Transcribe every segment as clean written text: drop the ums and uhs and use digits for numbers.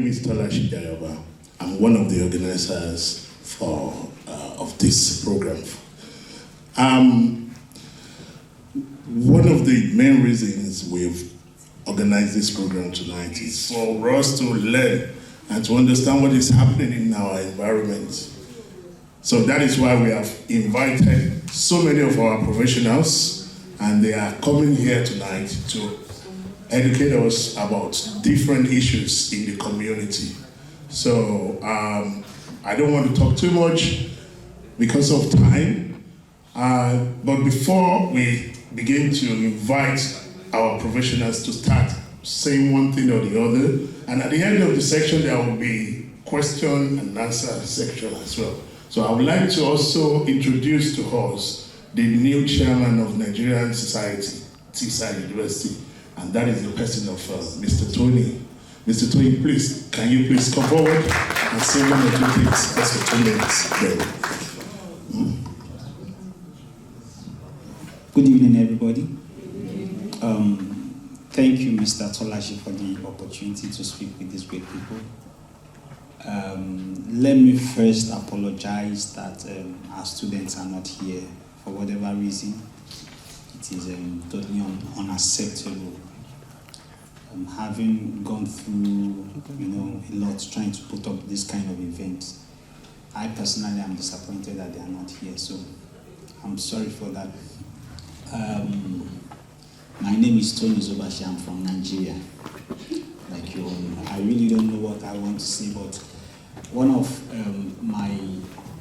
name is Tolashi Dayoba. I'm one of the organizers of this program. One of the main reasons we've organized this program tonight is for us to learn and to understand what is happening in our environment. So that is why we have invited so many of our professionals, and they are coming here tonight to educate us about different issues in the community. So I don't want to talk too much because of time, but before we begin to invite our professionals to start saying one thing or the other, and at the end of the section there will be question and answer section as well. So I would like to also introduce to us the new chairman of Nigerian Society, Teesside University, and that is the person of Mr. Tony. Mr. Tony, please, can you please come forward and say one or two things just for 2 minutes. Good evening, everybody. Thank you, Mr. Tolashi, for the opportunity to speak with these great people. Let me first apologize that our students are not here for whatever reason. It is totally unacceptable. Having gone through, a lot trying to put up this kind of event, I personally am disappointed that they are not here. So I'm sorry for that. My name is Tony Zobashi. I'm from Nigeria. Like you all, I really don't know what I want to say, but one of my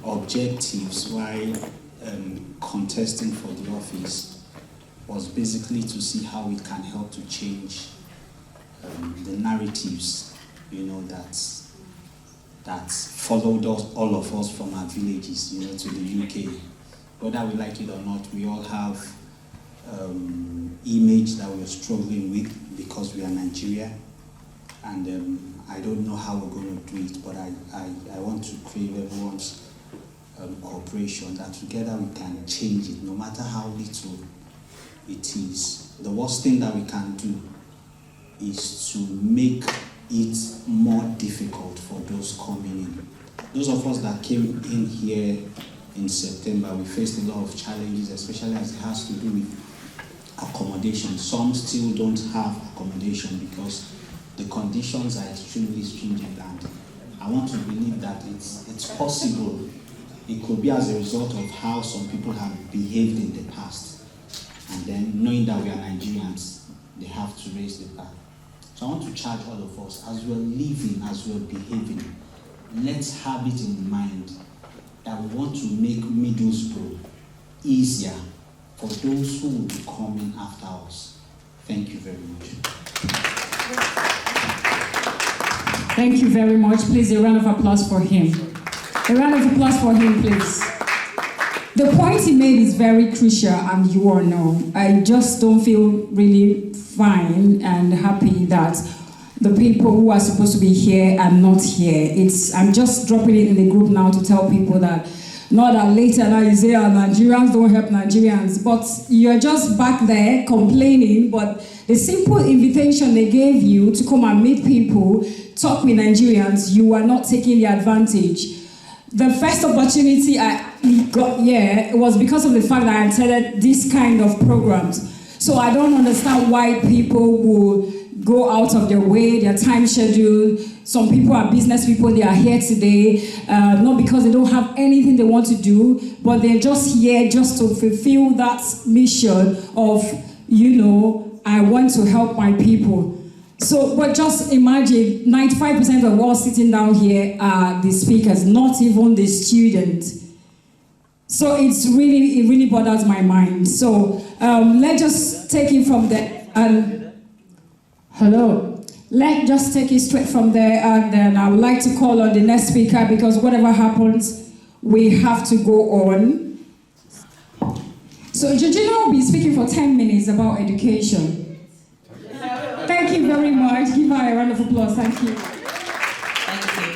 objectives while contesting for the office was basically to see how it can help to change the narratives, that followed us, all of us from our villages, to the UK. Whether we like it or not, we all have image that we're struggling with because we are Nigeria, and I don't know how we're going to do it, but I want to crave everyone's cooperation, that together we can change it, no matter how little it is. The worst thing that we can do is to make it more difficult for those coming in. Those of us that came in here in September, we faced a lot of challenges, especially as it has to do with accommodation. Some still don't have accommodation because the conditions are extremely stringent, and I want to believe that it's possible. It could be as a result of how some people have behaved in the past, and then knowing that we are Nigerians, they have to raise the bar. So I want to charge all of us, as we're living, as we're behaving, let's have it in mind that we want to make Middlesbrough easier for those who will be coming after us. Thank you very much. Thank you very much. Please, a round of applause for him. A round of applause for him, please. The point he made is very crucial, and you all know. I just don't feel really fine and happy that the people who are supposed to be here are not here. I'm just dropping it in the group now to tell people that, not that later now you say, Nigerians don't help Nigerians, but you're just back there complaining, but the simple invitation they gave you to come and meet people, talk with Nigerians, you are not taking the advantage. The first opportunity I got here was because of the fact that I attended this kind of programs. So I don't understand why people will go out of their way, their time schedule. Some people are business people, they are here today, not because they don't have anything they want to do, but they're just here just to fulfill that mission of, I want to help my people. So, but just imagine, 95% of all sitting down here are the speakers, not even the students. So it really bothers my mind. So let's just take it from there. Hello. Let's just take it straight from there, and then I would like to call on the next speaker, because whatever happens, we have to go on. So Georgina will be speaking for 10 minutes about education. Thank you very much. Give her a round of applause. Thank you. Thank you.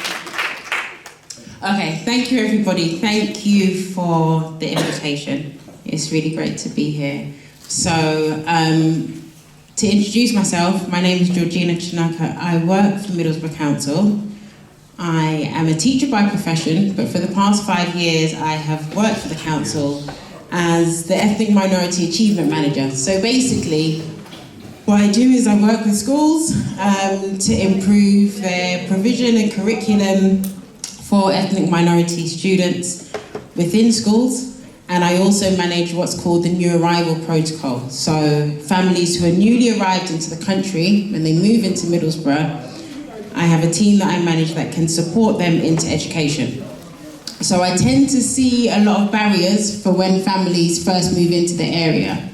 Okay, thank you everybody. Thank you for the invitation. It's really great to be here. So to introduce myself, my name is Georgina Chinaka. I work for Middlesbrough Council. I am a teacher by profession, but for the past 5 years I have worked for the council as the Ethnic Minority Achievement Manager. So basically, what I do is I work with schools to improve their provision and curriculum for ethnic minority students within schools. And I also manage what's called the New Arrival Protocol. So families who are newly arrived into the country, when they move into Middlesbrough, I have a team that I manage that can support them into education. So I tend to see a lot of barriers for when families first move into the area.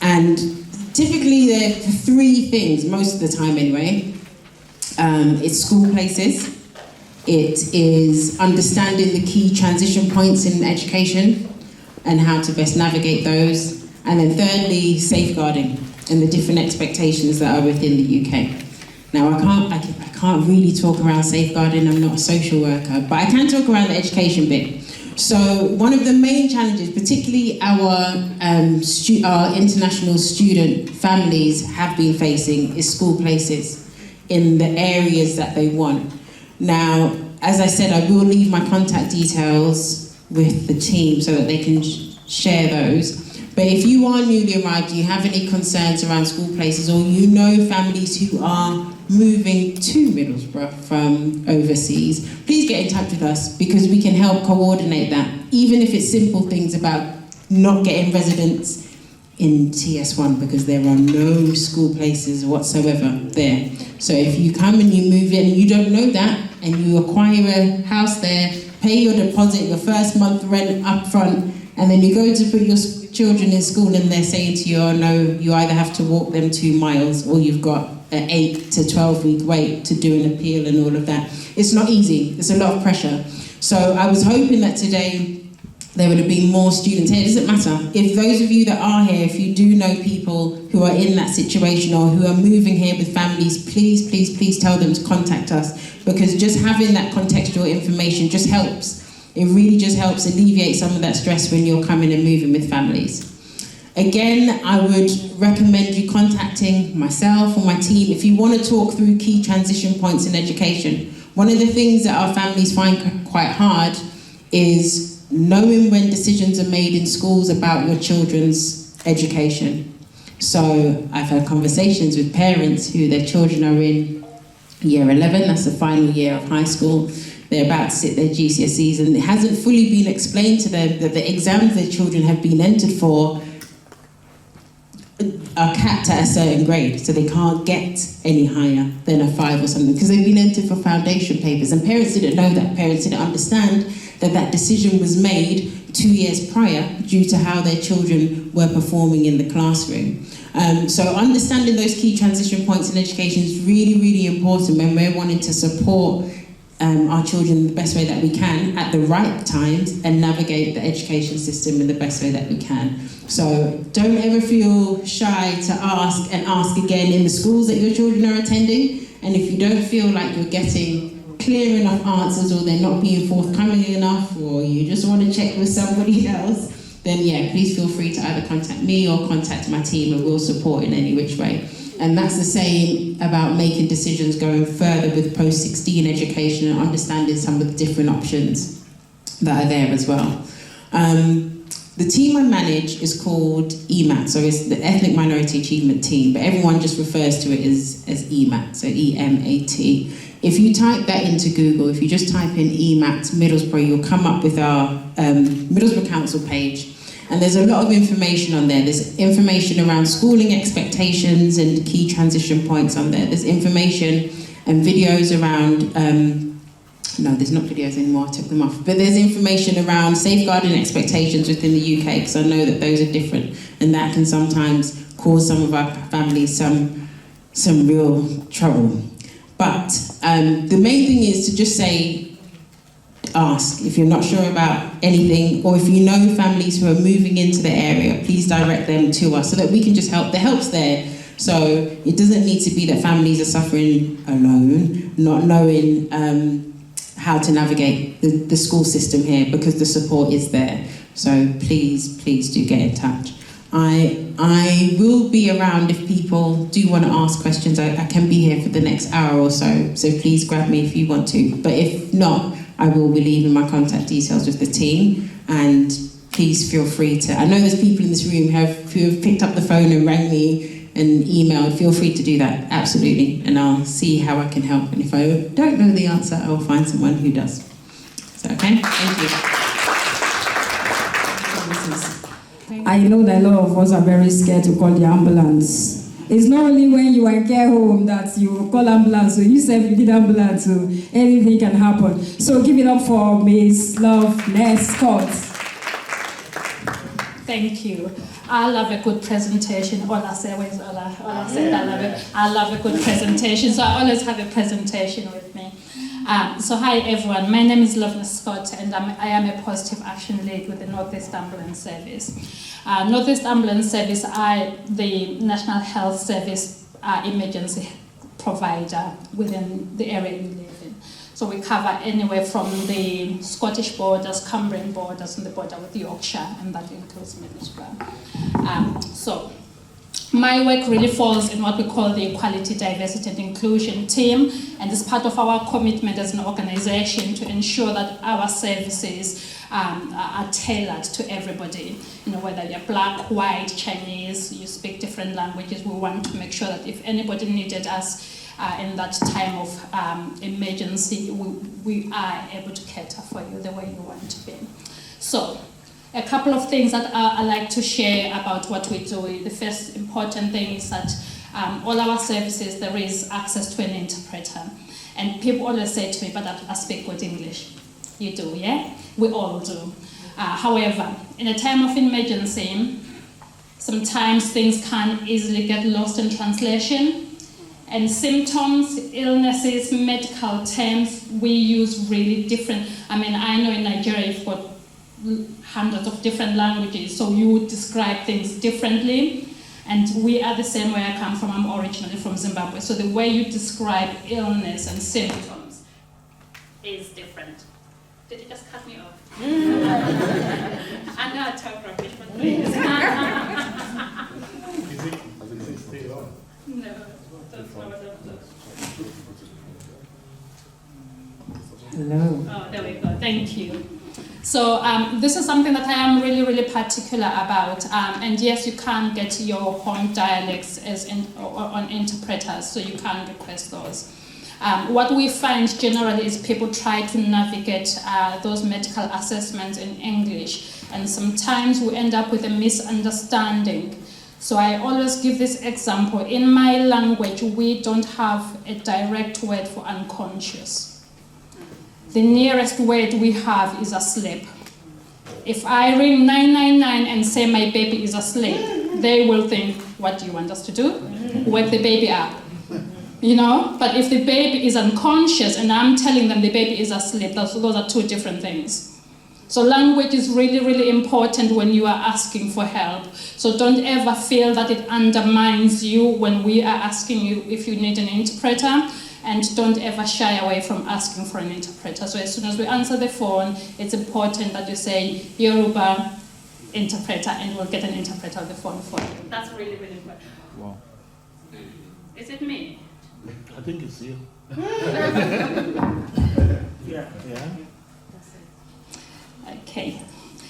And typically there are 3 things, most of the time anyway. It's school places, it is understanding the key transition points in education and how to best navigate those, and then thirdly, safeguarding and the different expectations that are within the UK. Now I can't really talk around safeguarding, I'm not a social worker, but I can talk around the education bit. So one of the main challenges, particularly our international student families have been facing, is school places in the areas that they want. Now, as I said, I will leave my contact details with the team so that they can share those. But if you are newly arrived, you have any concerns around school places, or you know families who are moving to Middlesbrough from overseas, please get in touch with us because we can help coordinate that, even if it's simple things about not getting residents in TS1 because there are no school places whatsoever there. So if you come and you move in and you don't know that and you acquire a house there, pay your deposit, your first month rent up front, and then you go to put your children in school and they're saying to you, oh no, you either have to walk them 2 miles or you've got an 8 to 12 week wait to do an appeal and all of that. It's not easy, it's a lot of pressure. So I was hoping that today there would have been more students here. It doesn't matter. If those of you that are here, if you do know people who are in that situation or who are moving here with families, please, please, please tell them to contact us, because just having that contextual information just helps. It really just helps alleviate some of that stress when you're coming and moving with families. Again, I would recommend you contacting myself or my team if you want to talk through key transition points in education. One of the things that our families find quite hard is knowing when decisions are made in schools about your children's education. So I've had conversations with parents who their children are in year 11, that's the final year of high school. They're about to sit their GCSEs and it hasn't fully been explained to them that the exams their children have been entered for are capped at a certain grade, so they can't get any higher than a 5 or something because they've been entered for foundation papers, and parents didn't know that. Parents didn't understand that that decision was made 2 years prior due to how their children were performing in the classroom. So understanding those key transition points in education is really, really important when we're wanting to support our children the best way that we can at the right times and navigate the education system in the best way that we can. So don't ever feel shy to ask and ask again in the schools that your children are attending. And if you don't feel like you're getting clear enough answers or they're not being forthcoming enough or you just want to check with somebody else, then yeah, please feel free to either contact me or contact my team and we'll support in any which way. And that's the same about making decisions going further with post-16 education and understanding some of the different options that are there as well. The team I manage is called EMAT, so it's the Ethnic Minority Achievement Team, but everyone just refers to it as EMAT, so E-M-A-T. If you type that into Google, if you just type in EMAT Middlesbrough, you'll come up with our Middlesbrough Council page. And there's a lot of information on there. There's information around schooling expectations and key transition points on there. There's information and videos around, no, there's not videos anymore, I took them off. But there's information around safeguarding expectations within the UK, because I know that those are different. And that can sometimes cause some of our families some real trouble. But the main thing is to just say, ask. If you're not sure about anything, or if you know families who are moving into the area, please direct them to us so that we can just help. The help's there. So it doesn't need to be that families are suffering alone, not knowing how to navigate the school system here, because the support is there. So please do get in touch. I will be around if people do want to ask questions. I can be here for the next hour or so please grab me if you want to. But if not, I will be leaving my contact details with the team, and please feel free to. I know there's people in this room who have picked up the phone and rang me and emailed. Feel free to do that, absolutely, and I'll see how I can help. And if I don't know the answer, I will find someone who does. So, okay, thank you. I know that a lot of us are very scared to call the ambulance. It's not only when you are in care home that you call ambulance, so you say you need ambulance, so anything can happen. So give it up for Miss Love Scott. Thank you. I love a good presentation. Ola said, where's Ola? Ola said, I love it. I love a good presentation, so I always have a presentation with me. So hi everyone, my name is Loveness Scott, and I am a positive action lead with the Northeast Ambulance Service. Northeast Ambulance Service, the National Health Service emergency provider within the area we live in. So we cover anywhere from the Scottish borders, Cumbrian borders, and the border with Yorkshire, and that includes Middlesbrough. So my work really falls in what we call the Equality, Diversity and Inclusion team, and it's part of our commitment as an organization to ensure that our services are tailored to everybody. You know, whether you're black, white, Chinese, you speak different languages, we want to make sure that if anybody needed us in that time of emergency, we are able to cater for you the way you want to be. So, a couple of things that I like to share about what we do. The first important thing is that all our services, there is access to an interpreter. And people always say to me, but I speak good English. You do, yeah? We all do. However, in a time of emergency, sometimes things can easily get lost in translation. And symptoms, illnesses, medical terms, we use really different. I mean, I know in Nigeria you've got hundreds of different languages, so you would describe things differently. And we are the same where I come from. I'm originally from Zimbabwe. So the way you describe illness and symptoms is different. Did you just cut me off? I know I talk rubbish, but please. No, that's not what I'm doing. Hello. Oh, there we go. Thank you. So this is something that I am really, really particular about. And yes, you can get your home dialects on interpreters, so you can request those. What we find generally is people try to navigate those medical assessments in English, and sometimes we end up with a misunderstanding. So I always give this example. In my language, we don't have a direct word for unconscious. The nearest word we have is asleep. If I ring 999 and say my baby is asleep, they will think, what do you want us to do? Wake the baby up. You know? But if the baby is unconscious and I'm telling them the baby is asleep, those are two different things. So language is really, really important when you are asking for help. So don't ever feel that it undermines you when we are asking you if you need an interpreter. And don't ever shy away from asking for an interpreter. So as soon as we answer the phone, it's important that you say Yoruba interpreter, and we'll get an interpreter on the phone for you. That's really, really important. Wow. Is it me? I think it's you. Yeah. Yeah. Okay.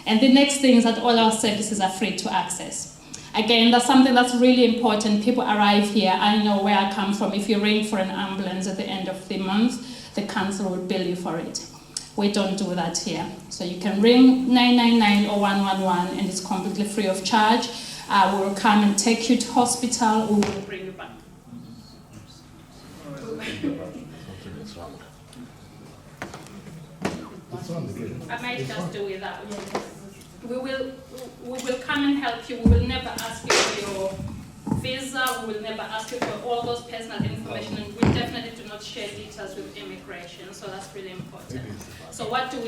And the next thing is that all our services are free to access. Again, that's something that's really important. People arrive here. I know where I come from. If you ring for an ambulance at the end of the month, the council will bill you for it. We don't do that here. So you can ring 999 or 111 and it's completely free of charge. We will come and take you to hospital. We will bring you back. I might just do it that way. We will come and help you. We will never ask you for your visa. We will never ask you for all those personal information, and we definitely do not share details with immigration. So that's really important. So what do?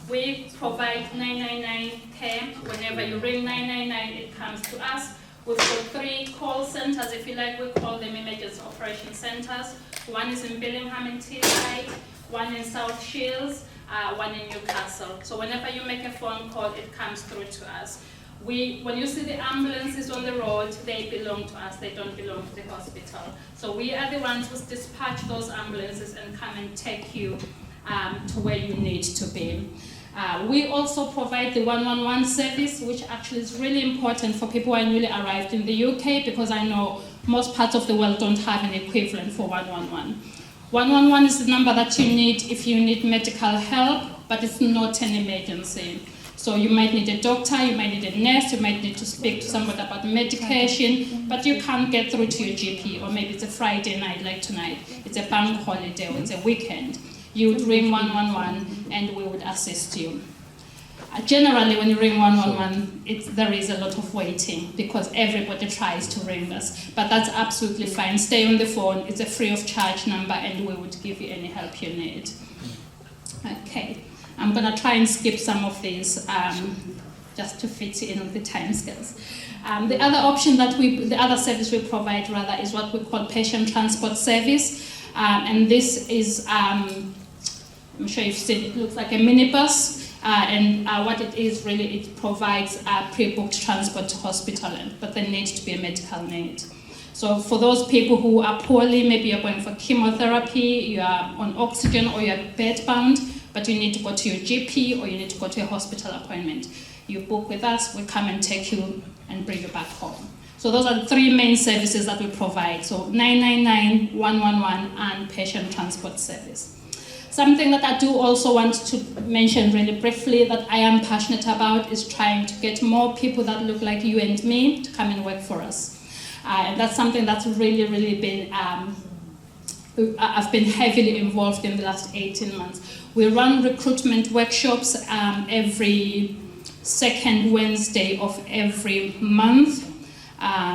We provide 999 care. Whenever you ring 999, it comes to us. We've got 3 call centers, if you like. We call them emergency operation centers. One is in Billingham and Teesside, one in South Shields, one in Newcastle. So whenever you make a phone call, it comes through to us. When you see the ambulances on the road, they belong to us, they don't belong to the hospital. So we are the ones who dispatch those ambulances and come and take you to where you need to be. We also provide the 111 service, which actually is really important for people who are newly arrived in the UK, because I know most parts of the world don't have an equivalent for 111. 111 is the number that you need if you need medical help, but it's not an emergency. So you might need a doctor, you might need a nurse, you might need to speak to somebody about medication, but you can't get through to your GP, or maybe it's a Friday night like tonight, it's a bank holiday or it's a weekend. You would ring 111 and we would assist you. Generally, when you ring 111, there is a lot of waiting because everybody tries to ring us, but that's absolutely fine. Stay on the phone, it's a free of charge number, and we would give you any help you need. Okay. I'm going to try and skip some of these just to fit in with the time scales. The other option the other service we provide rather is what we call patient transport service. And this is, I'm sure you've seen, it looks like a minibus. And what it is really, it provides pre-booked transport to hospital, but there needs to be a medical need. So for those people who are poorly, maybe you're going for chemotherapy, you are on oxygen, or you're bedbound, but you need to go to your GP or you need to go to a hospital appointment. You book with us, we come and take you and bring you back home. So those are the three main services that we provide. So 999, 111, and patient transport service. Something that I do also want to mention really briefly that I am passionate about is trying to get more people that look like you and me to come and work for us. And that's something that's really, really been, I've been heavily involved in the last 18 months. We run recruitment workshops every second Wednesday of every month.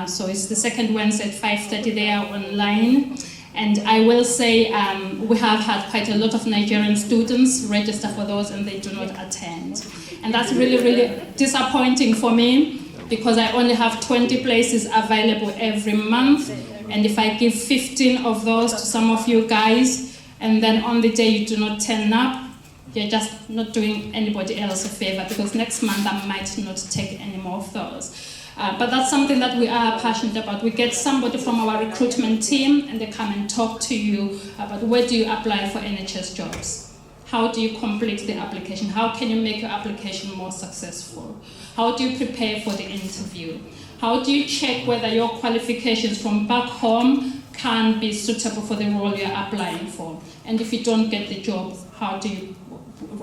So it's the second Wednesday at 5:30, they are online. And I will say we have had quite a lot of Nigerian students register for those and they do not attend. And that's really, really disappointing for me because I only have 20 places available every month. And if I give 15 of those to some of you guys, and then on the day you do not turn up, you're just not doing anybody else a favor because next month I might not take any more of those. But that's something that we are passionate about. We get somebody from our recruitment team and they come and talk to you about where do you apply for NHS jobs? How do you complete the application? How can you make your application more successful? How do you prepare for the interview? How do you check whether your qualifications from back home can be suitable for the role you're applying for? And if you don't get the job, how do you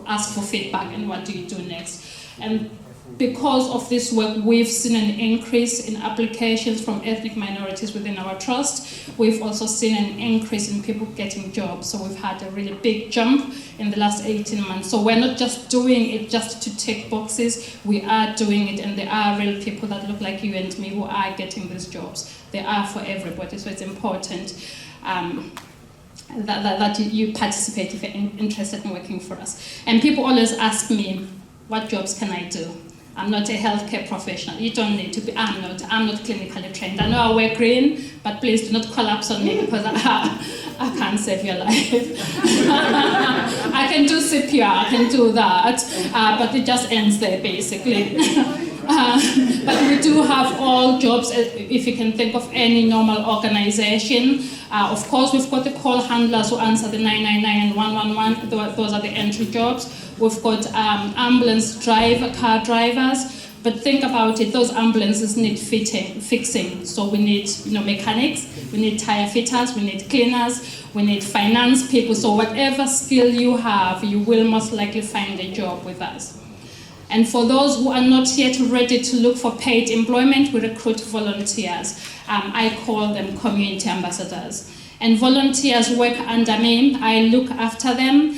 ask for feedback and what do you do next? And because of this work, we've seen an increase in applications from ethnic minorities within our trust. We've also seen an increase in people getting jobs. So we've had a really big jump in the last 18 months. So we're not just doing it just to tick boxes. We are doing it, and there are real people that look like you and me who are getting these jobs. They are for everybody. So it's important that you participate if you're interested in working for us. And people always ask me, what jobs can I do? I'm not a healthcare professional. You don't need to be. I'm not clinically trained. I know I wear green, but please do not collapse on me because I can't save your life. I can do CPR, I can do that, but it just ends there basically. But we do have all jobs, if you can think of any normal organization. Of course, we've got the call handlers who answer the 999 and 111. Those are the entry jobs. We've got ambulance car drivers. But think about it, those ambulances need fixing. So we need mechanics, we need tire fitters, we need cleaners, we need finance people. So whatever skill you have, you will most likely find a job with us. And for those who are not yet ready to look for paid employment, we recruit volunteers. I call them community ambassadors. And volunteers work under me. I look after them.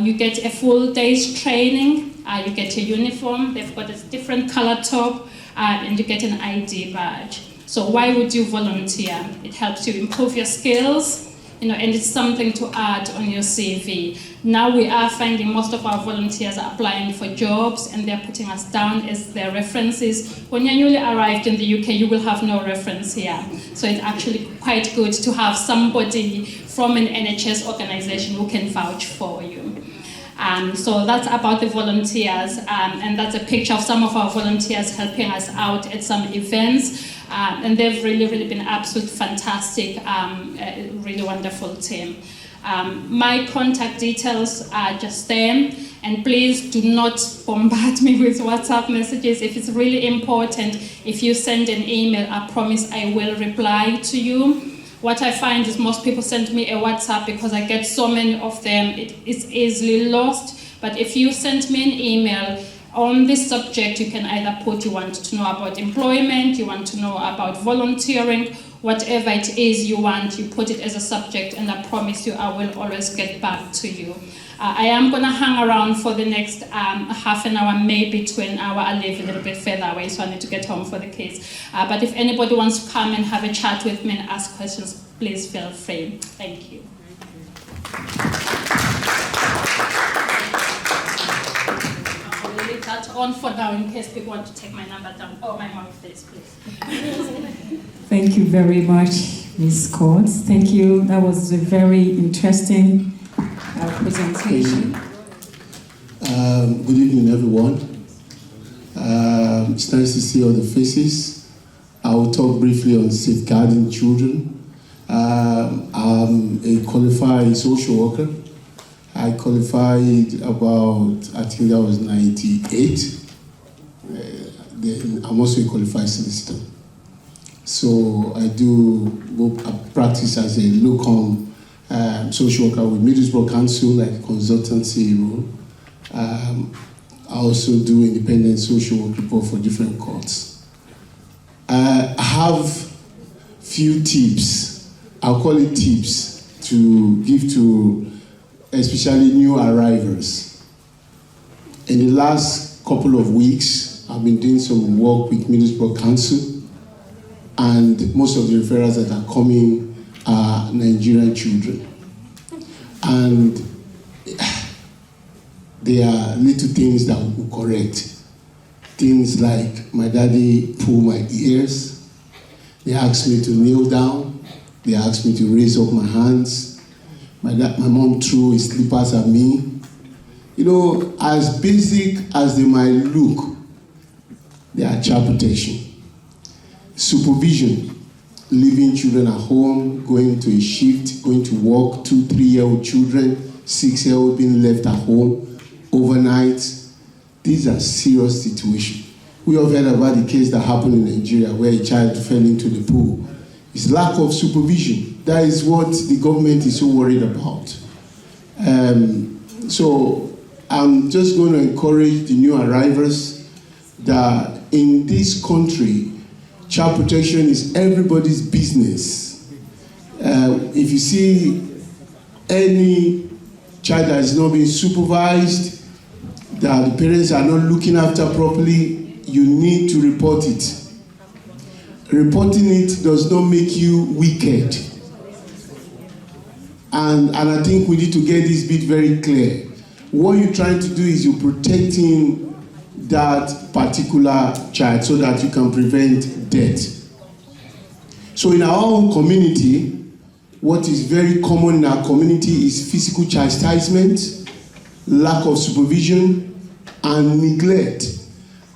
You get a full day's training. You get a uniform. They've got a different color top, and you get an ID badge. So why would you volunteer? It helps you improve your skills, and it's something to add on your CV. Now we are finding most of our volunteers are applying for jobs and they're putting us down as their references. When you're newly arrived in the UK, you will have no reference here. So it's actually quite good to have somebody from an NHS organization who can vouch for you. So that's about the volunteers, and that's a picture of some of our volunteers helping us out at some events, and they've really been absolutely fantastic, a really wonderful team. My contact details are just there, and please do not bombard me with WhatsApp messages. If it's really important, if you send an email, I promise I will reply to you. What I find is most people send me a WhatsApp because I get so many of them, it is easily lost. But if you send me an email on this subject, you can either put you want to know about employment, you want to know about volunteering, whatever it is you want, you put it as a subject, and I promise you I will always get back to you. I am going to hang around for the next half an hour, maybe to an hour. I live a little bit further away, so I need to get home for the kids. But if anybody wants to come and have a chat with me and ask questions, please feel free. Thank you. I'll leave that on for now in case people want to take my number down. Oh, my mom, please. Thank you very much, Ms. Coates. Thank you. That was a very interesting presentation. Good evening, everyone. It's nice to see all the faces. I will talk briefly on safeguarding children. I'm a qualified social worker. I qualified about, I think that was 98. I'm also a qualified solicitor. So I practice as a local social worker with Middlesbrough Council, like consultancy role. I also do independent social work report for different courts. I have few tips, I'll call it tips, to give to especially new arrivals. In the last couple of weeks, I've been doing some work with Middlesbrough Council, and most of the referrals that are coming are Nigerian children. And there are little things that we will correct. Things like my daddy pulled my ears, they asked me to kneel down, they asked me to raise up my hands, my mom threw his slippers at me. You know, as basic as they might look, they are child protection. Supervision, leaving children at home, going to a shift, going to work, 2-, 3-year-old children, 6-year-old being left at home overnight. These are serious situations. We have heard about the case that happened in Nigeria where a child fell into the pool. It's lack of supervision. That is what the government is so worried about. So I'm just going to encourage the new arrivals that in this country, child protection is everybody's business. If you see any child that is not being supervised, that the parents are not looking after properly, you need to report it. Reporting it does not make you wicked. And I think we need to get this bit very clear. What you're trying to do is you're protecting that particular child so that you can prevent death. So in our own community, what is very common in our community is physical chastisement, lack of supervision, and neglect.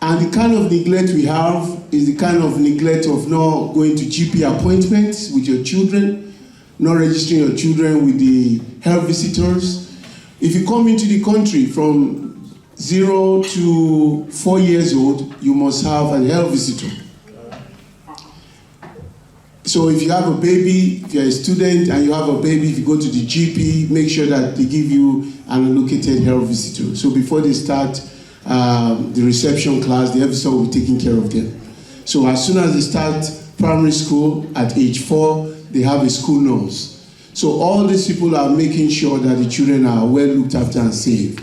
And the kind of neglect we have is the kind of neglect of not going to GP appointments with your children, not registering your children with the health visitors. If you come into the country from 0 to 4 years old, you must have a health visitor. So if you have a baby, if you're a student and you have a baby, if you go to the GP, make sure that they give you an allocated health visitor. So before they start the reception class, the health visitor will be taking care of them. So as soon as they start primary school at age 4, they have a school nurse. So all these people are making sure that the children are well looked after and safe.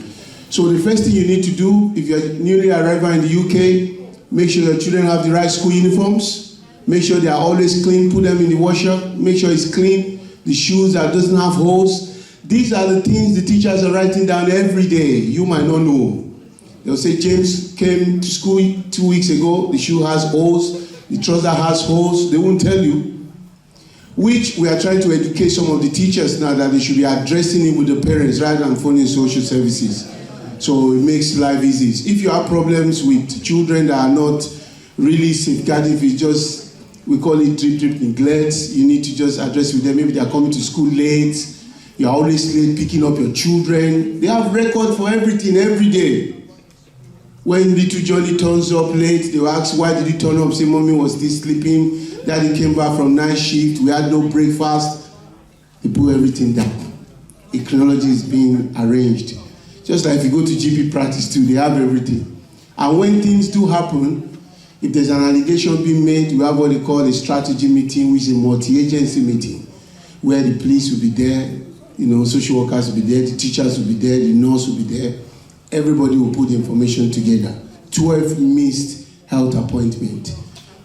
So the first thing you need to do, if you're newly arrival in the UK, make sure your children have the right school uniforms. Make sure they are always clean, put them in the washer, make sure it's clean, the shoes that doesn't have holes. These are the things the teachers are writing down every day. You might not know. They'll say, James came to school 2 weeks ago, the shoe has holes, the trouser has holes. They won't tell you. which we are trying to educate some of the teachers now that they should be addressing it with the parents rather than phoning social services. So it makes life easy. If you have problems with children that are not really safeguarded, if it's just, we call it drip neglect, you need to just address with them. Maybe they are coming to school late, you're always late picking up your children. They have record for everything every day. When little Johnny turns up late, they will ask, why did he turn up? Say, mommy was still sleeping. Daddy came back from night shift. We had no breakfast. They put everything down. A chronology is being arranged. Just like if you go to GP practice too, they have everything. And when things do happen, if there's an allegation being made, we have what they call a strategy meeting, which is a multi-agency meeting, where the police will be there, social workers will be there, the teachers will be there, the nurse will be there. Everybody will put the information together. 12 missed health appointment.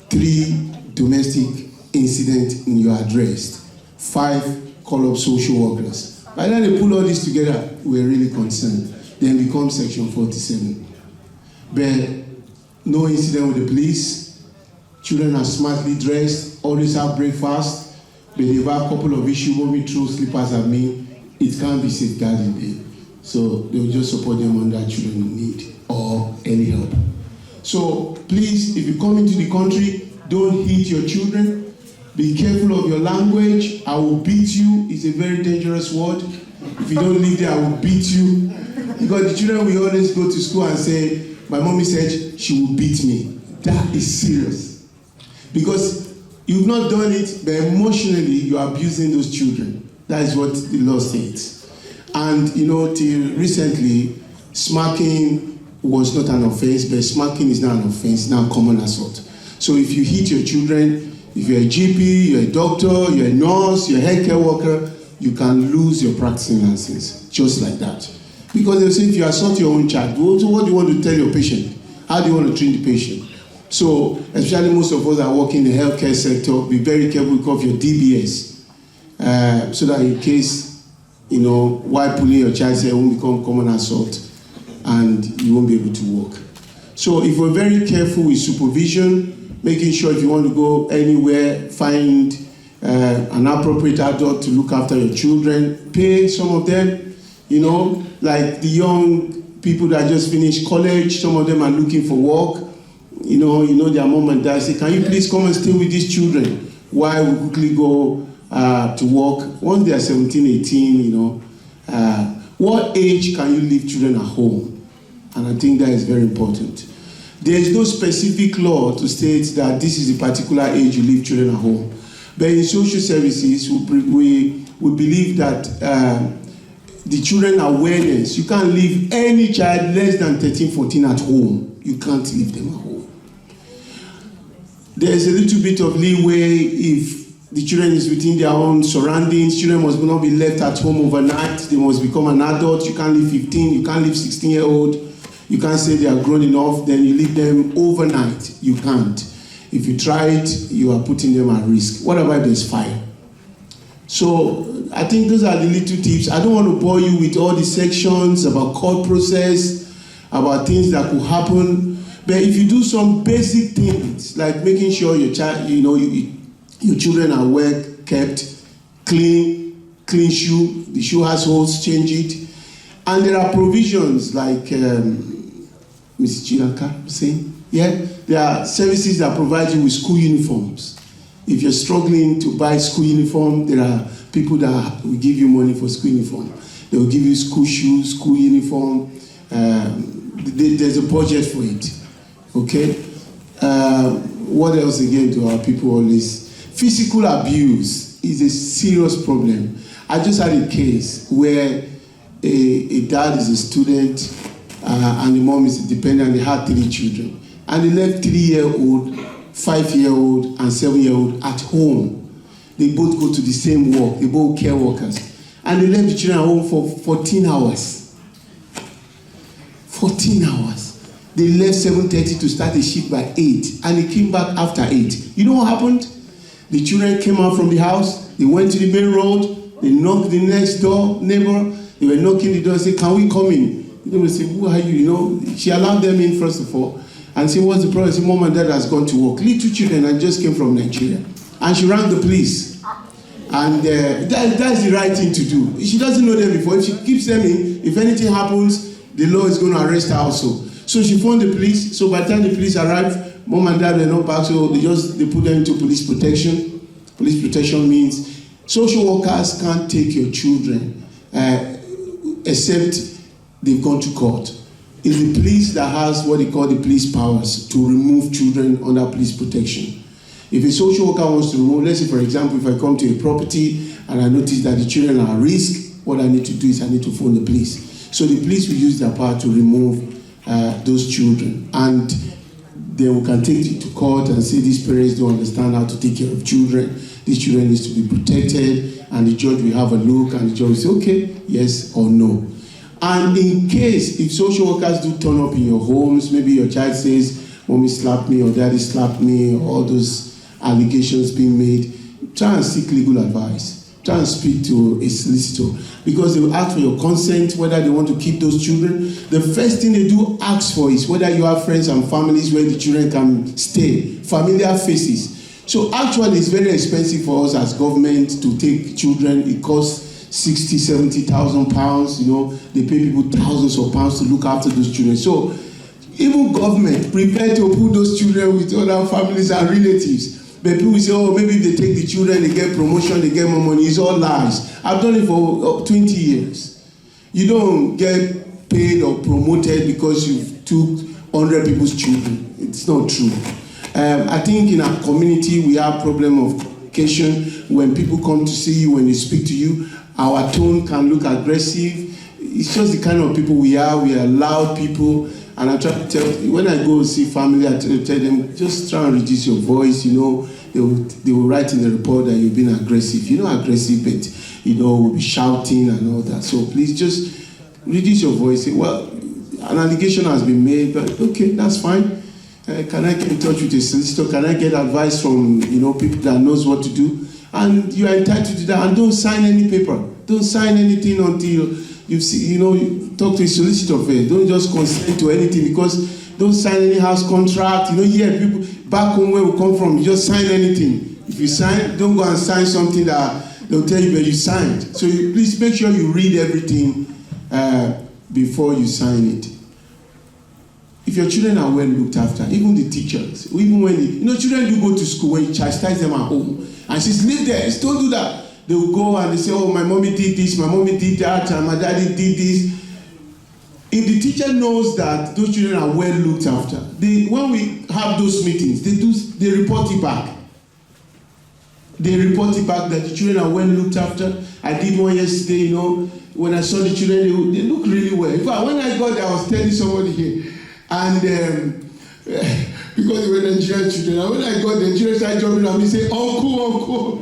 3 domestic incidents in your address. 5 call up social workers. By the time they put all this together, we're really concerned. Then become section 47. But no incident with the police. Children are smartly dressed, always have breakfast. But they've had a couple of issues, mommy throw slippers at me. It can't be safeguarded there. So they will just support them on that children in need or any help. So please, if you come into the country, don't hit your children. Be careful of your language. I will beat you. It's a very dangerous word. If you don't live there, I will beat you. Because the children will always go to school and say, my mommy said she will beat me. That is serious. Because you've not done it, but emotionally you are abusing those children. That is what the law states. And till recently, smacking was not an offense, but smacking is not an offense, now common assault. So if you hit your children, if you're a GP, you're a doctor, you're a nurse, you're a healthcare worker, you can lose your practicing license, just like that. Because they say if you assault your own child, what do you want to tell your patient? How do you want to treat the patient? So, especially most of us that work in the healthcare sector, be very careful of your DBS, so that in case, while pulling your child, it won't become common assault and you won't be able to work. So if we're very careful with supervision, making sure if you want to go anywhere, find an appropriate adult to look after your children, pay some of them, like the young people that just finished college, some of them are looking for work, their mom and dad say, can you please come and stay with these children while we quickly go to work. Once they are 17, 18, what age can you leave children at home? And I think that is very important. There is no specific law to state that this is a particular age you leave children at home. But in social services, we believe that the children awareness, you can't leave any child less than 13, 14 at home. You can't leave them at home. There's a little bit of leeway if the children is within their own surroundings. Children must not be left at home overnight. They must become an adult. You can't leave 15, you can't leave 16-year-old. You can't say they are grown enough, then you leave them overnight. You can't. If you try it, you are putting them at risk. What about if there's fire? So I think those are the little tips. I don't want to bore you with all the sections about court process, about things that could happen. But if you do some basic things, like making sure your child, your children are well kept, clean shoe, the shoe has holes, change it. And there are provisions like Ms. Chiranka was saying, there are services that provide you with school uniforms. If you're struggling to buy school uniform, there are people that will give you money for school uniform. They will give you school shoes, school uniform. There's a budget for it. Okay? What else again to our people always? Physical abuse is a serious problem. I just had a case where a dad is a student and the mom is a dependent, and they had 3 children. And they left 3-year-old, 5-year-old, and 7-year-old at home. They both go to the same work. They both care workers. And they left the children at home for 14 hours. 14 hours. They left 7:30 to start a shift by 8. And they came back after 8. You know what happened? The children came out from the house. They went to the main road. They knocked the next door neighbor. They were knocking the door and said, can we come in? They would say, who are you? She allowed them in first of all. And say, what's the problem? Say, mom and dad has gone to work. Little children, I just came from Nigeria. And she rang the police. And that's the right thing to do. She doesn't know them before. If she keeps them in, if anything happens, the law is going to arrest her also. So she phoned the police. So by the time the police arrived, mom and dad were not back, so they put them into police protection. Police protection means social workers can't take your children except they've gone to court. It's the police that has what they call the police powers to remove children under police protection. If a social worker wants to remove, let's say for example, if I come to a property and I notice that the children are at risk, what I need to do is I need to phone the police. So the police will use their power to remove those children. And then we can take it to court and say these parents don't understand how to take care of children. These children need to be protected, and the judge will have a look and the judge will say, okay, yes or no. And in case, if social workers do turn up in your homes, maybe your child says, mommy slapped me or daddy slapped me, or all those allegations being made, try and seek legal advice. Try and speak to a solicitor, because they will ask for your consent, whether they want to keep those children. The first thing they do ask for is whether you have friends and families where the children can stay, familiar faces. So actually it's very expensive for us as government to take children. It costs 60, 70,000 pounds, they pay people thousands of pounds to look after those children. So even government prepared to put those children with other families and relatives. But people say, oh, maybe if they take the children, they get promotion, they get more money. It's all lies. I've done it for 20 years. You don't get paid or promoted because you took 100 people's children. It's not true. I think in our community, we have problem of communication. When people come to see you, when they speak to you, our tone can look aggressive. It's just the kind of people we are. We are loud people. And I try to tell, when I go see family, I tell them, just try and reduce your voice, They will write in the report that you've been aggressive. You're not aggressive, but, we'll be shouting and all that. So please just reduce your voice. Say, well, an allegation has been made, but okay, that's fine. Can I get in touch with a solicitor? Can I get advice from, people that knows what to do? And you are entitled to do that. And don't sign any paper. Don't sign anything until you talk to a solicitor first. Don't just consent to anything, because don't sign any house contract. People back home where we come from, you just sign anything. If you sign, don't go and sign something that they'll tell you where you signed. So please make sure you read everything before you sign it. If your children are well looked after, even the teachers, even when children do go to school, when you chastise them at home, and says, leave there, don't do that. They will go and they say, oh, my mommy did this, my mommy did that, and my daddy did this. If the teacher knows that those children are well looked after, when we have those meetings, they report it back. They report it back that the children are well looked after. I did one yesterday, when I saw the children, they look really well. In fact, when I got there, I was telling somebody here, and because they were Nigerian children, and when I got there, the children started jumping at me, say, uncle.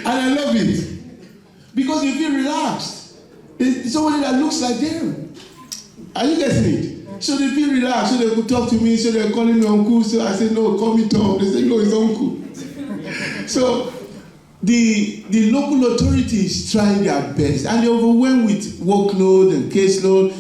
And I love it, because they feel relaxed. It's somebody that looks like them. Are you getting it? So they feel relaxed, so they could talk to me, so they're calling me uncle. So I said, no, call me Tom. They say, no, it's uncle. So the local authorities trying their best, and they're overwhelmed with workload and caseload,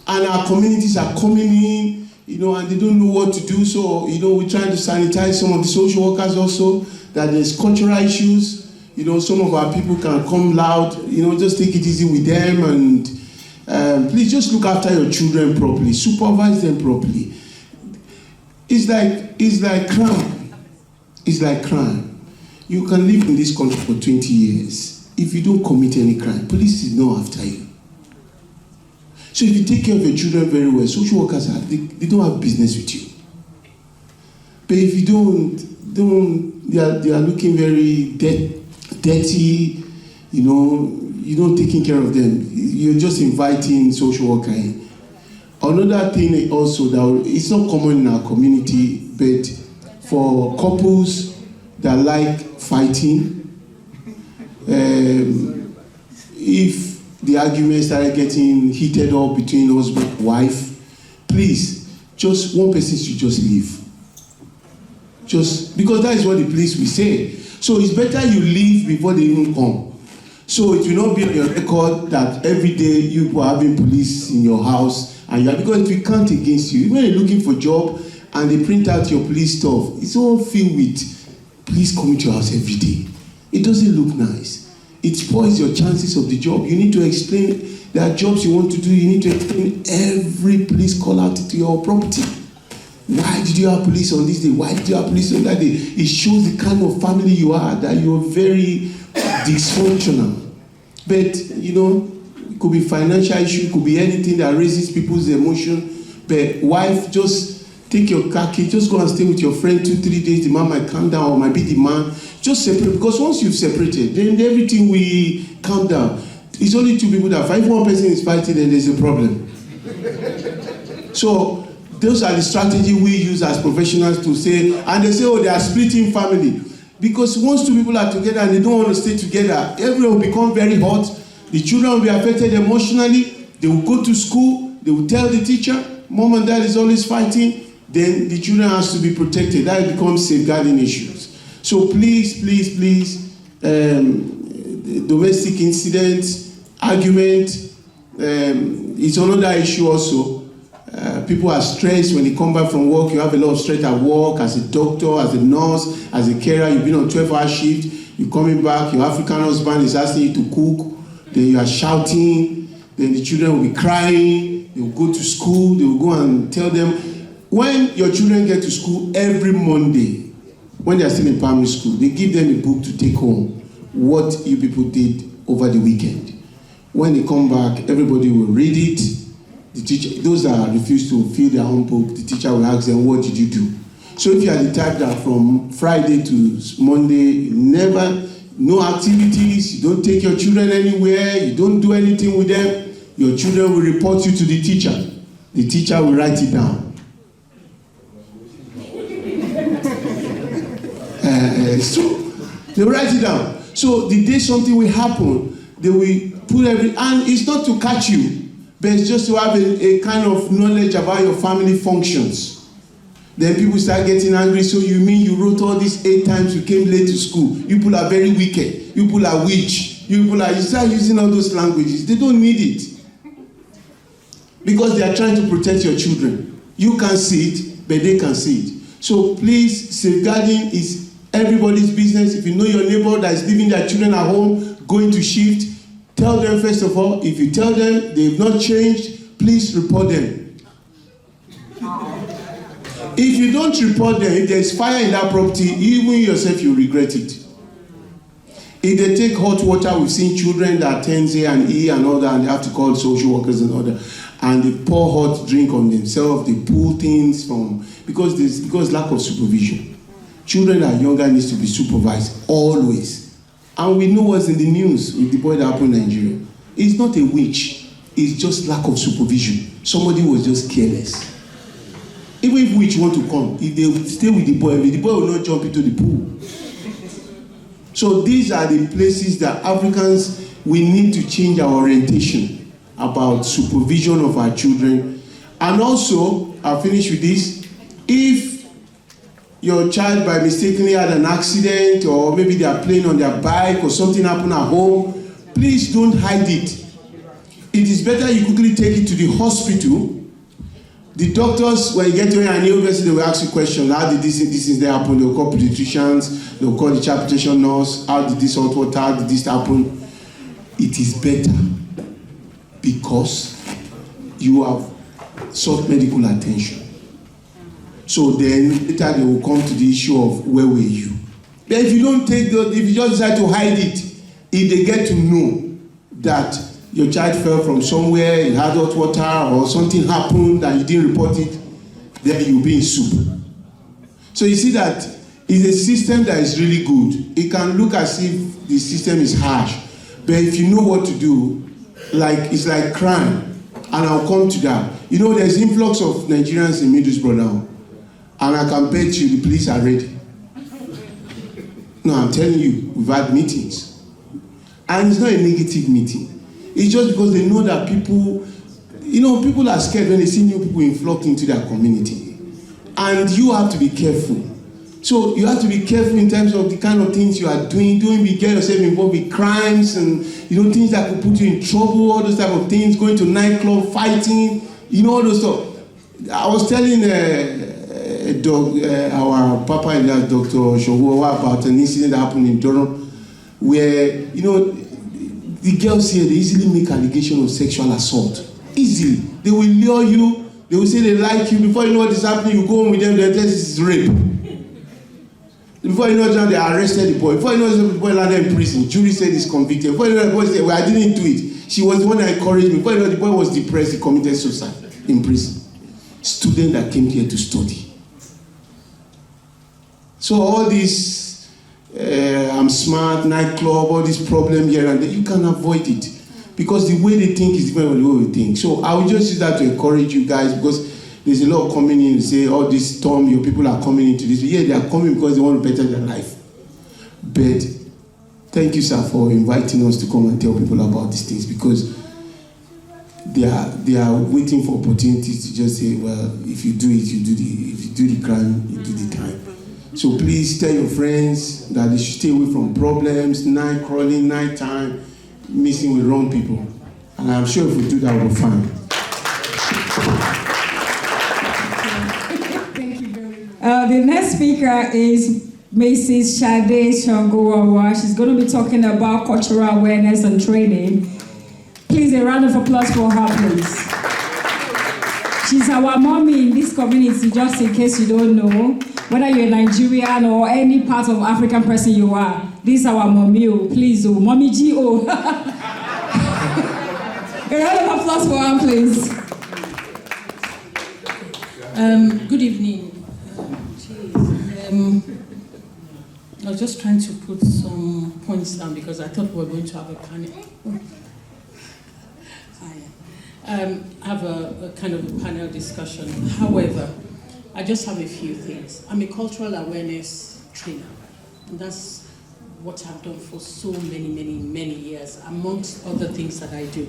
and our communities are coming in, and they don't know what to do. So, we're trying to sanitize some of the social workers also, that there's cultural issues. Some of our people can come loud, just take it easy with them, and please just look after your children properly, supervise them properly. It's like crime. It's like crime. You can live in this country for 20 years. If you don't commit any crime, police is not after you. So if you take care of your children very well, social workers they don't have business with you. But if you don't, they are looking very dirty, you don't taking care of them. You're just inviting social worker in. Another thing also that it's not common in our community, but for couples that like fighting, if the arguments started getting heated up between husband and wife, please, just one person should just leave. Just because that is what the police will say. So it's better you leave before they even come. So it will not be on your record that every day you are having police in your house, and because it will count against you. When you're looking for a job and they print out your police stuff, it's all filled with please come to your house every day. It doesn't look nice. It spoils your chances of the job. You need to explain. There are jobs you want to do. You need to explain every police call out to your property. Why did you have police on this day? Why did you have police on that day? It shows the kind of family you are, that you're very dysfunctional. But, it could be financial issue, it could be anything that raises people's emotion. But wife, just take your car key, just go and stay with your friend 2-3 days. The man might calm down or might be the man. Just separate, because once you've separated, then everything will calm down. It's only two people that fight. If one person is fighting, then there's a problem. So those are the strategy we use as professionals to say, and they say, oh, they are splitting family. Because once two people are together and they don't want to stay together, everyone will become very hot. The children will be affected emotionally. They will go to school. They will tell the teacher, mom and dad is always fighting. Then the children has to be protected. That becomes safeguarding issues. So please, domestic incidents, argument, it's another issue also. People are stressed when they come back from work. You have a lot of stress at work, as a doctor, as a nurse, as a carer. You've been on 12-hour shift. You're coming back. Your African husband is asking you to cook. Then you are shouting. Then the children will be crying. They will go to school. They will go and tell them. When your children get to school every Monday, when they are still in primary school, they give them a book to take home. What you people did over the weekend. When they come back, everybody will read it. The teacher, those that refuse to fill their own book, the teacher will ask them, what did you do? So if you are the type that from Friday to Monday, no activities, you don't take your children anywhere, you don't do anything with them, your children will report you to the teacher. The teacher will write it down. So they will write it down. So the day something will happen, they will put and it's not to catch you, but it's just to have a kind of knowledge about your family functions. Then people start getting angry. So you mean you wrote all these 8 times you came late to school? You people are very wicked. You people are witch. You start using all those languages. They don't need it. Because they are trying to protect your children. You can't see it, but they can see it. So please, safeguarding is everybody's business. If you know your neighbor that is leaving their children at home, going to shift, tell them first of all. If you tell them they've not changed, please report them. If you don't report them, if there's fire in that property, even yourself, you regret it. If they take hot water, we've seen children that turns A and E and all that, and they have to call social workers and all that, and they pour hot drink on themselves, they pull things from, because lack of supervision. Children that are younger needs to be supervised always. And we know what's in the news with the boy that happened in Nigeria. It's not a witch. It's just lack of supervision. Somebody was just careless. Even if witch want to come, if they stay with the boy will not jump into the pool. So these are the places that Africans, we need to change our orientation about supervision of our children. And also, I'll finish with this. If your child by mistakenly had an accident, or maybe they are playing on their bike, or something happened at home, please don't hide it. It is better you quickly take it to the hospital. The doctors, when you get to an university, they will ask you questions. How did this thing happen? They will call pediatricians, they will call the child protection nurse. How did this hot water, how did this happen? It is better because you have sought medical attention. So then later they will come to the issue of where were you. But if you don't take if you just decide to hide it, if they get to know that your child fell from somewhere, it had hot water, or something happened and you didn't report it, then you'll be in soup. So you see that it's a system that is really good. It can look as if the system is harsh, but if you know what to do, it's like crime. And I'll come to that. There's influx of Nigerians in Middlesbrough now. And I can bet you the police are ready. No, I'm telling you, we've had meetings. And it's not a negative meeting. It's just because they know that people are scared when they see new people influx into their community. And you have to be careful. So you have to be careful in terms of the kind of things you are doing. Don't get yourself involved with crimes and, things that could put you in trouble, all those type of things, going to nightclub, fighting, all those stuff. I was telling our Papa and Dr. Shogo about an incident that happened in Durham, where, you know, the girls here, they easily make allegation of sexual assault. Easily. They will lure you, they will say they like you. Before you know what is happening, you go home with them, they tell you this is rape. Before you know it, they arrested the boy. Before you know it, the boy landed in prison. Jury said he's convicted. Before you know it, the boy said, well, I didn't do it. She was the one that encouraged me. Before you know it, the boy was depressed, he committed suicide in prison. Student that came here to study. So all this, I'm smart, nightclub, all this problem here and there, you can avoid it. Because the way they think is different from the way we think. So I will just use that to encourage you guys, because there's a lot coming in to say, oh, this storm, your people are coming into this. Yeah, they are coming because they want to better their life. But thank you, sir, for inviting us to come and tell people about these things, because they are waiting for opportunities to just say, well, if you do it, if you do the crime, you do the time. So please tell your friends that they should stay away from problems, night crawling, night time, messing with wrong people. And I'm sure if we do that, we'll be fine. Thank you very much. The next speaker is Mrs. Shade Shangowawa. She's going to be talking about cultural awareness and training. Please, a round of applause for her, please. She's our mommy in this community, just in case you don't know. Whether you're Nigerian or any part of African person you are, this is our mommy, oh, please, oh, mommy G.O. A round of applause for her, please. Good evening. I was just trying to put some points down because I thought we were going to have a panel. Have a kind of a panel discussion. However, I just have a few things. I'm a cultural awareness trainer. And that's what I've done for so many years, amongst other things that I do.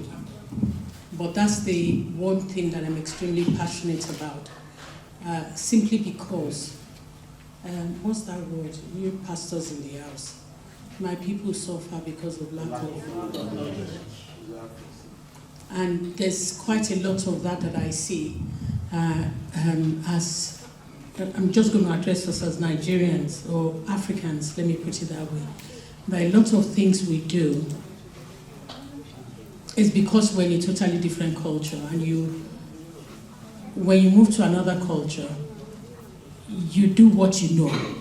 But that's the one thing that I'm extremely passionate about, simply because, what's that word? You pastors in the house. My people suffer because of lack of knowledge. And there's quite a lot of that I see as, I'm just going to address us as Nigerians or Africans, let me put it that way. But a lot of things we do is because we're in a totally different culture, and when you move to another culture, you do what you know.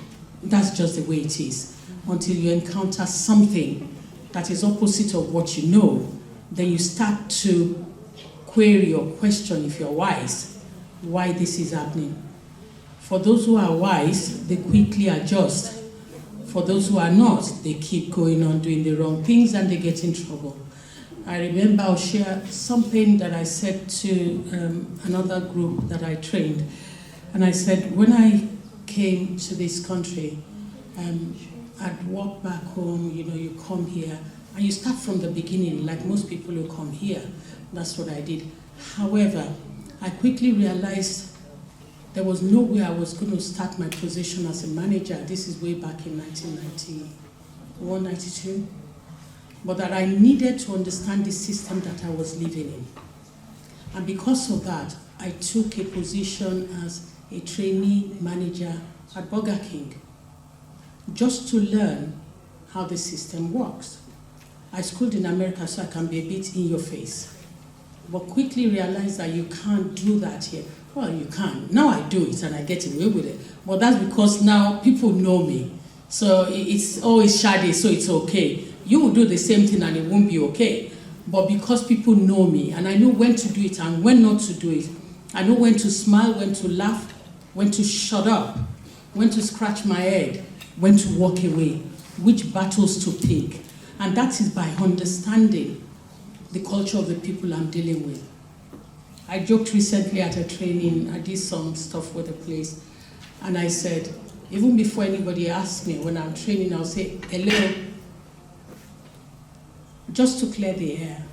That's just the way it is. Until you encounter something that is opposite of what you know, then you start to query or question, if you're wise, why this is happening. For those who are wise, they quickly adjust. For those who are not, they keep going on doing the wrong things and they get in trouble. I remember I'll share something that I said to another group that I trained. And I said, when I came to this country, I'd walk back home, you come here, and you start from the beginning, like most people who come here. That's what I did. However, I quickly realized there was no way I was going to start my position as a manager. This is way back in 1991, 92. But that I needed to understand the system that I was living in. And because of that, I took a position as a trainee manager at Burger King, just to learn how the system works. I schooled in America, so I can be a bit in your face. But quickly realized that you can't do that here. Well, you can. Now I do it and I get away with it. But that's because now people know me. So it's always shady, so it's okay. You will do the same thing and it won't be okay. But because people know me and I know when to do it and when not to do it, I know when to smile, when to laugh, when to shut up, when to scratch my head, when to walk away, which battles to pick. And that is by understanding the culture of the people I'm dealing with. I joked recently at a training, I did some stuff with the place, and I said, even before anybody asks me, when I'm training, I'll say, hello, just to clear the air.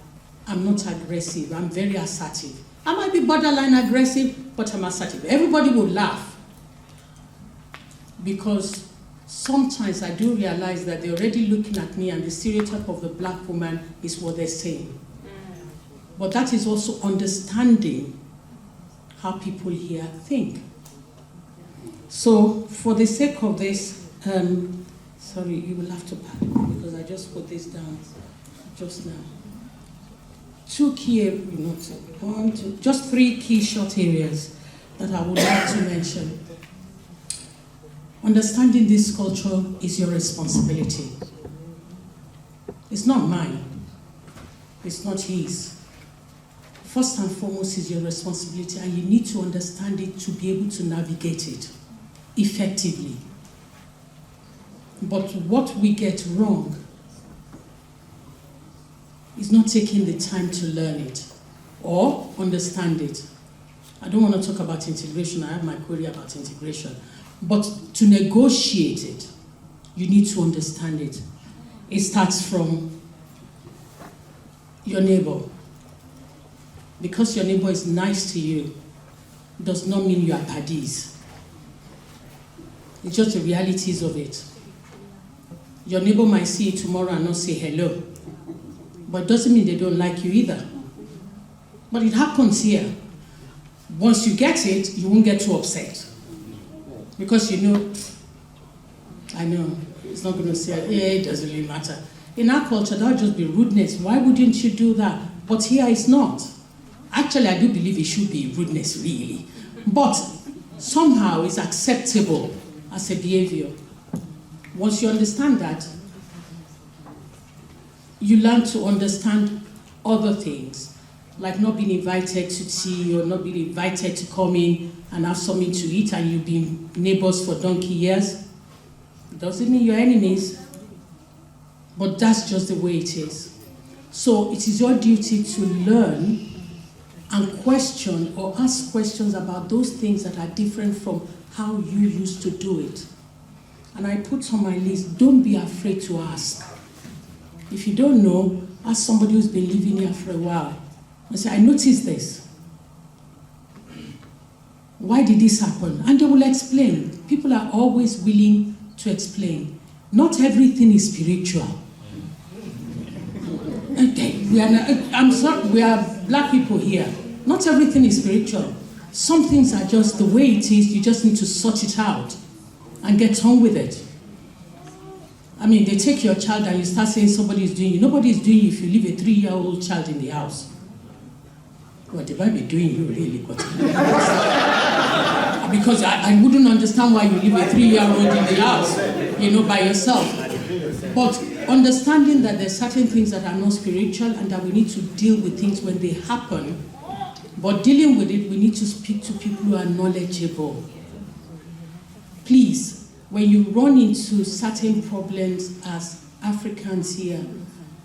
I'm not aggressive, I'm very assertive. I might be borderline aggressive, but I'm assertive. Everybody will laugh. Because sometimes I do realize that they're already looking at me and the stereotype of the black woman is what they're saying. But that is also understanding how people here think. So for the sake of this, sorry, you will have to pardon me because I just put this down just now. Just 3 key short areas that I would like to mention. Understanding this culture is your responsibility. It's not mine. It's not his. First and foremost is your responsibility, and you need to understand it to be able to navigate it effectively. But what we get wrong is not taking the time to learn it or understand it. I don't want to talk about integration. I have my query about integration. But to negotiate it, you need to understand it. It starts from your neighbor. Because your neighbor is nice to you does not mean you are paddies. It's just the realities of it. Your neighbor might see you tomorrow and not say hello, but it doesn't mean they don't like you either. But it happens here. Once you get it, you won't get too upset. Because you know, I know, it's not going to say, yeah, it doesn't really matter. In our culture, that would just be rudeness. Why wouldn't you do that? But here it's not. Actually, I do believe it should be rudeness, really. But somehow it's acceptable as a behavior. Once you understand that, you learn to understand other things, like not being invited to tea or not being invited to come in and have something to eat, and you've been neighbors for donkey years. It doesn't mean you're enemies, but that's just the way it is. So it is your duty to learn and question or ask questions about those things that are different from how you used to do it. And I put on my list, don't be afraid to ask. If you don't know, ask somebody who's been living here for a while. And say, I noticed this. Why did this happen? And they will explain. People are always willing to explain. Not everything is spiritual. Okay, I'm sorry, we are black people here. Not everything is spiritual. Some things are just the way it is. You just need to sort it out and get on with it. I mean, they take your child and you start saying somebody is doing you. Nobody is doing you if you leave a 3-year-old child in the house. Well, they might be doing you really, but because I wouldn't understand why you leave a 3-year-old in the house, by yourself. But understanding that there's certain things that are not spiritual and that we need to deal with things when they happen. But dealing with it, we need to speak to people who are knowledgeable. Please, when you run into certain problems as Africans here,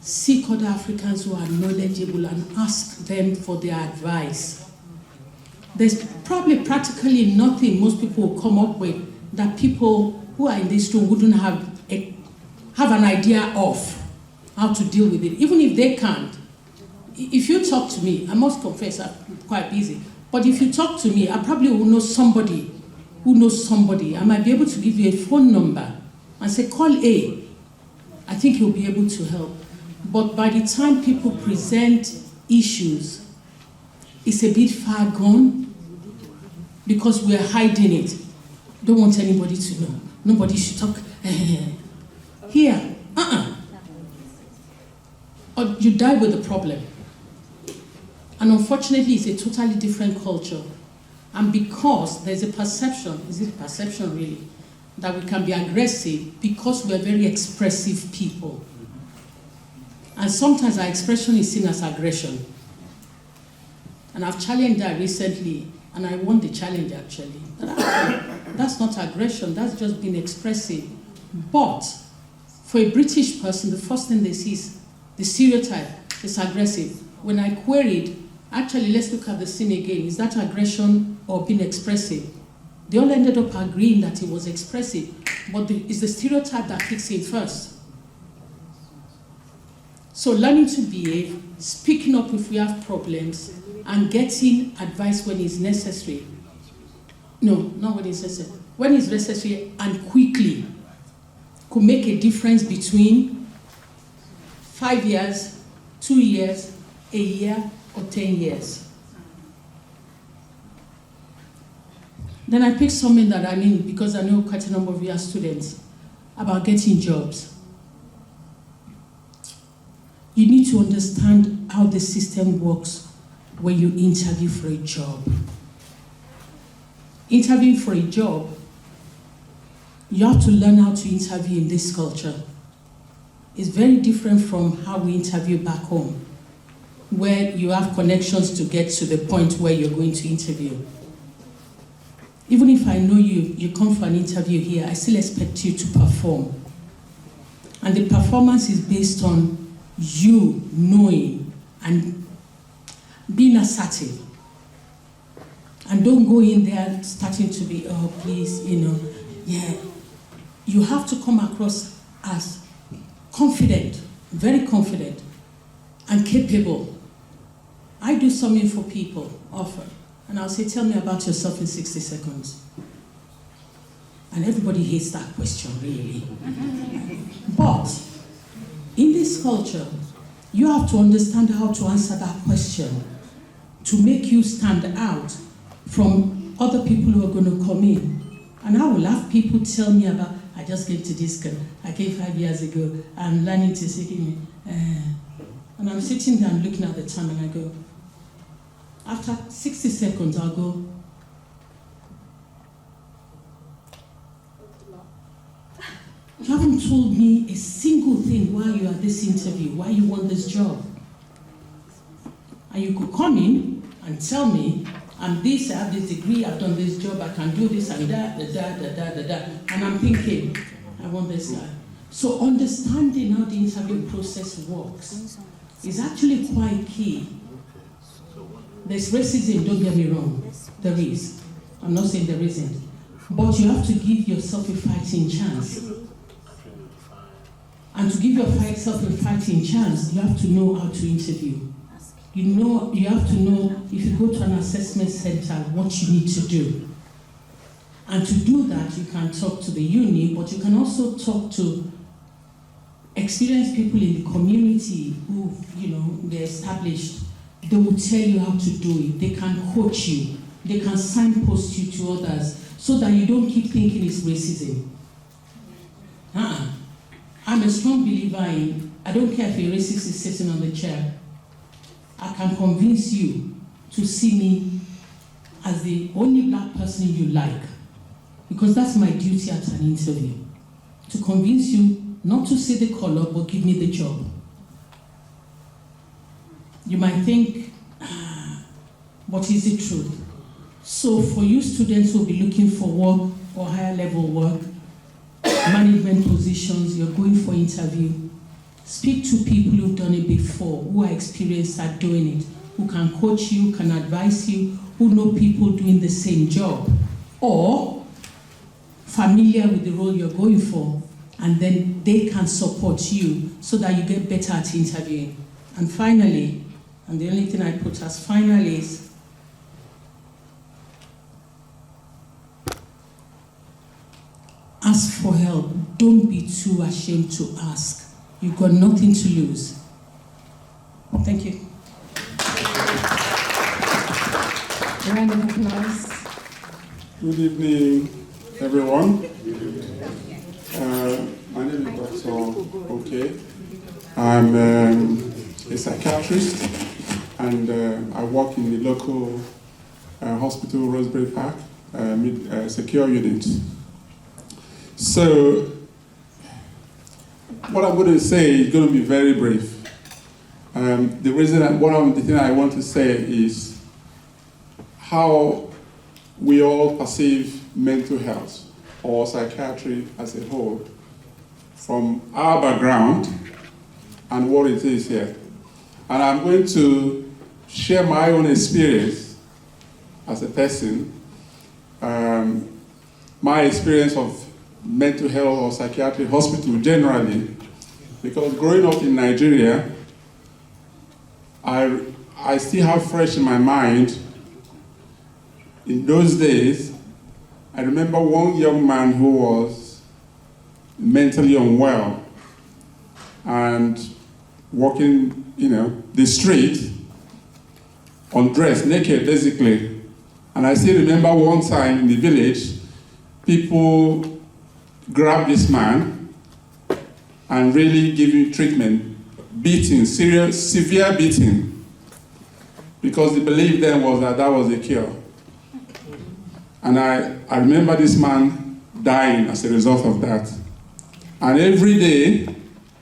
seek other Africans who are knowledgeable and ask them for their advice. There's probably practically nothing most people will come up with that people who are in this room wouldn't have an idea of how to deal with it, even if they can't. If you talk to me, I must confess I'm quite busy, but if you talk to me, I probably will know somebody who knows somebody. I might be able to give you a phone number and say, call A. I think he'll be able to help. But by the time people present issues, it's a bit far gone because we're hiding it. Don't want anybody to know. Nobody should talk. Here, Or you die with the problem. And unfortunately, it's a totally different culture. And because there's a perception, is it perception really, that we can be aggressive because we're very expressive people. And sometimes our expression is seen as aggression. And I've challenged that recently, and I won the challenge actually. That's not aggression, that's just being expressive. But for a British person, the first thing they see is the stereotype is aggressive. When I queried, actually, let's look at the scene again. Is that aggression or being expressive? They all ended up agreeing that it was expressive, but it's the stereotype that kicks in first. So learning to behave, speaking up if we have problems, and getting advice when it's necessary. No, not when it's necessary. When it's necessary and quickly could make a difference between 5 years, 2 years, a year, or 10 years. Then I picked something that I mean, because I know quite a number of you are students, about getting jobs. You need to understand how the system works when you interview for a job. Interviewing for a job, you have to learn how to interview in this culture. It's very different from how we interview back home, where you have connections to get to the point where you're going to interview. Even if I know you come for an interview here, I still expect you to perform. And the performance is based on you knowing and being assertive. And don't go in there starting to be, oh, please, yeah. You have to come across as confident, very confident, and capable. I do something for people often, and I'll say, tell me about yourself in 60 seconds. And everybody hates that question, really. But in this culture, you have to understand how to answer that question to make you stand out from other people who are going to come in. And I will have people tell me about, I just came to this girl, I came 5 years ago, I'm learning to speak, and I'm sitting there and looking at the time and I go, after 60 seconds, I'll go, you haven't told me a single thing why you are this interview, why you want this job. And you could come in and tell me, I'm this, I have this degree, I've done this job, I can do this and that, and I'm thinking, I want this guy. So understanding how the interview process works is actually quite key. There's racism, don't get me wrong, there is. I'm not saying there isn't. But you have to give yourself a fighting chance. And to give yourself a fighting chance, you have to know how to interview. You have to know, if you go to an assessment center, what you need to do. And to do that, you can talk to the uni, but you can also talk to experienced people in the community who, they're established. They will tell you how to do it. They can coach you. They can signpost you to others so that you don't keep thinking it's racism. I'm a strong believer in, I don't care if a racist is sitting on the chair. I can convince you to see me as the only black person you like, because that's my duty at an interview, to convince you not to say the color, but give me the job. You might think, what is the truth? So for you students who will be looking for work or higher level work, management positions, you're going for interview, speak to people who've done it before, who are experienced at doing it, who can coach you, can advise you, who know people doing the same job, or familiar with the role you're going for, and then they can support you so that you get better at interviewing. And finally, and the only thing I put as final is, ask for help. Don't be too ashamed to ask. You've got nothing to lose. Thank you. Round of applause. Good evening, everyone. My name is Dr. Oke. I'm a psychiatrist, and I work in the local hospital, Rosebery Park, secure unit. So, what I'm going to say is going to be very brief. The reason, one of the things I want to say is how we all perceive mental health or psychiatry as a whole from our background and what it is here. And I'm going to share my own experience as a person, my experience of mental health or psychiatric hospital generally, because growing up in Nigeria, I still have fresh in my mind, in those days, I remember one young man who was mentally unwell and walking, the street, undressed, naked basically, And I still remember one time in the village, people grabbed this man and really gave him treatment, beating, severe beating, because the belief then was that that was a cure. And I remember this man dying as a result of that. And every day,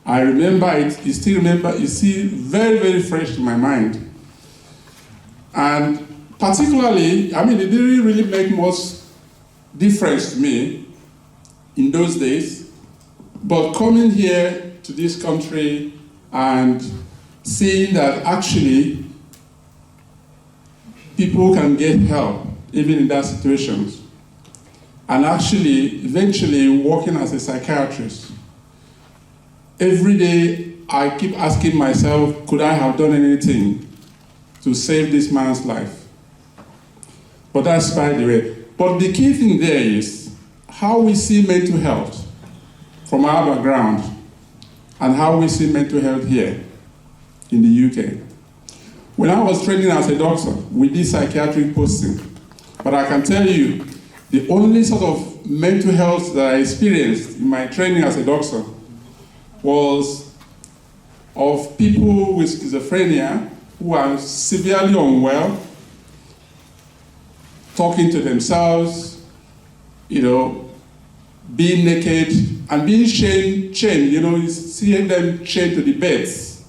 I remember it, it's still very, very fresh in my mind. And particularly, I mean, it didn't really make much difference to me in those days, but coming here to this country and seeing that actually people can get help even in that situations, and actually eventually working as a psychiatrist, every day I keep asking myself, could I have done anything to save this man's life? But that's by the way. But the key thing there is how we see mental health from our background and how we see mental health here in the UK. When I was training as a doctor, we did psychiatric posting. But I can tell you, the only sort of mental health that I experienced in my training as a doctor was of people with schizophrenia who are severely unwell, talking to themselves, being naked and being chained, seeing them chained to the beds.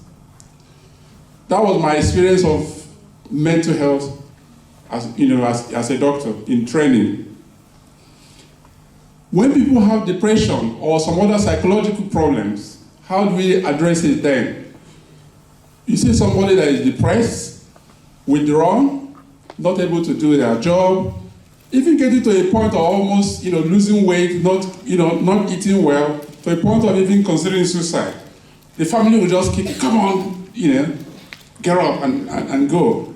That was my experience of mental health as a doctor in training. When people have depression or some other psychological problems, how do we address it then? You see somebody that is depressed, withdrawn, not able to do their job, even getting to a point of almost losing weight, not eating well, to a point of even considering suicide. The family will just keep, come on, get up and go.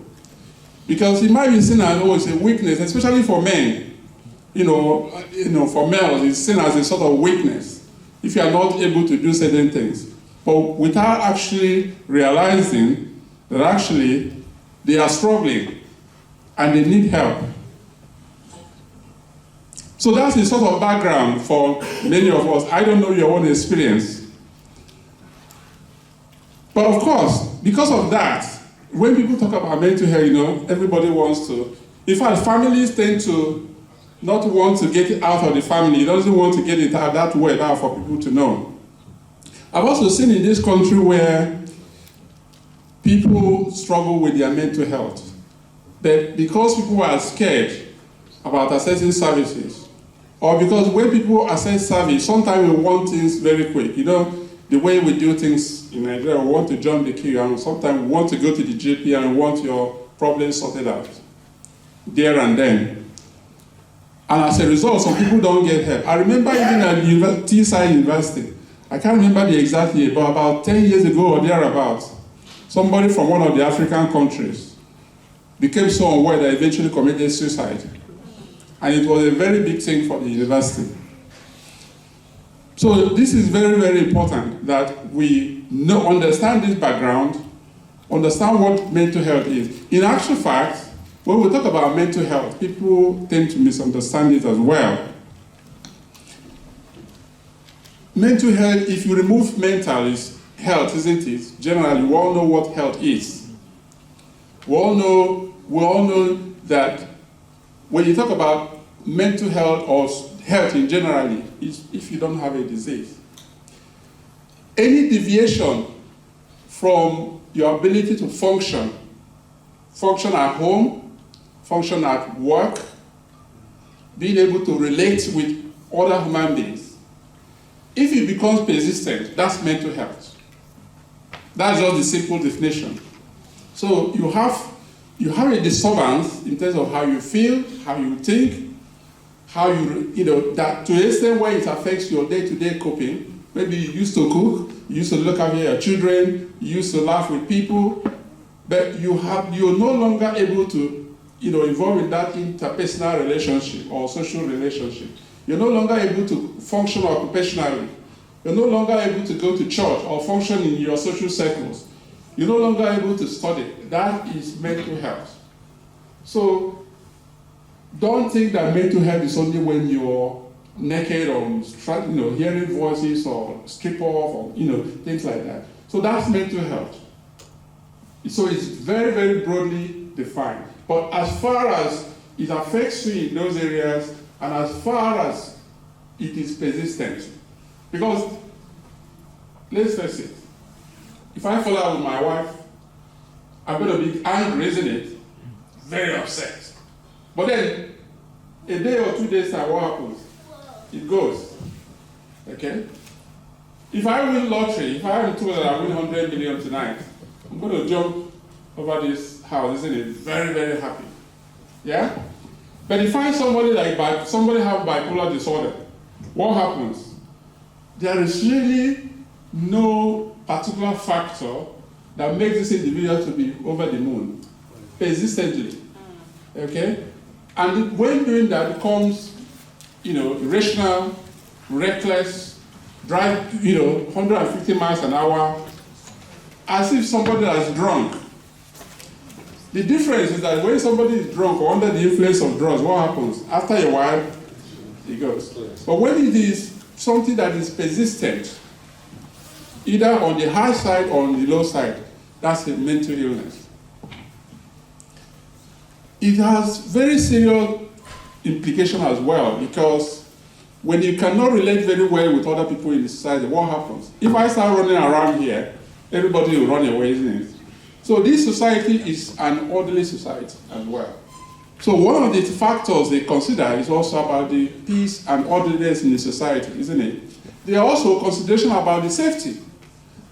Because it might be seen as it's a weakness, especially for men. For males, it's seen as a sort of weakness if you are not able to do certain things. But without actually realizing that actually they are struggling and they need help. So that's the sort of background for many of us. I don't know your own experience. But of course, because of that, when people talk about mental health, everybody wants to. In fact, families tend to not want to get it out of the family. It doesn't want to get it out that way out for people to know. I've also seen in this country where people struggle with their mental health. That because people are scared about accessing services, or because when people access service, sometimes we want things very quick. The way we do things in Nigeria, we want to jump the queue, and sometimes we want to go to the GP and we want your problem sorted out there and then. And as a result, some people don't get help. I remember even at Teesside University, I can't remember the exact year, but about 10 years ago or thereabouts, somebody from one of the African countries became so unwell that eventually committed suicide. And it was a very big thing for the university. So this is very, very important that we understand this background, understand what mental health is. In actual fact, when we talk about mental health, people tend to misunderstand it as well. Mental health, if you remove mental, is health, isn't it? Generally, we all know what health is. We all know that when you talk about mental health or health in general, is if you don't have a disease. Any deviation from your ability to function at home, function at work, being able to relate with other human beings, if it becomes persistent, that's mental health. That's just the simple definition. So you have a disturbance in terms of how you feel, how you think, how that to the extent where it affects your day-to-day coping. Maybe you used to cook, you used to look after your children, you used to laugh with people, but you're no longer able to involve in that interpersonal relationship or social relationship. You're no longer able to function occupationally. You're no longer able to go to church or function in your social circles. You're no longer able to study. That is mental health. So don't think that mental health is only when you're naked or hearing voices or strip off or things like that. So that's mental health. So it's very, very broadly defined. But as far as it affects you in those areas, and as far as it is persistent, because let's face it, if I fall out with my wife, I'm going to be angry, isn't it? Very upset. But then, a day or 2 days time, what happens? It goes. Okay? If I win lottery, if I am told that I win 100 million tonight, I'm going to jump over this house, isn't it? Very, very happy. Yeah? But if I somebody somebody have bipolar disorder, what happens? There is really no particular factor that makes this individual to be over the moon persistently. Okay? And when doing that, it becomes, irrational, reckless, drive, 150 miles an hour, as if somebody is drunk. The difference is that when somebody is drunk or under the influence of drugs, what happens? After a while, it goes. But when it is something that is persistent, either on the high side or on the low side, that's a mental illness. It has very serious implication as well, because when you cannot relate very well with other people in the society, what happens? If I start running around here, everybody will run away, isn't it? So this society is an orderly society as well. So one of the factors they consider is also about the peace and orderliness in the society, isn't it? There are also consideration about the safety.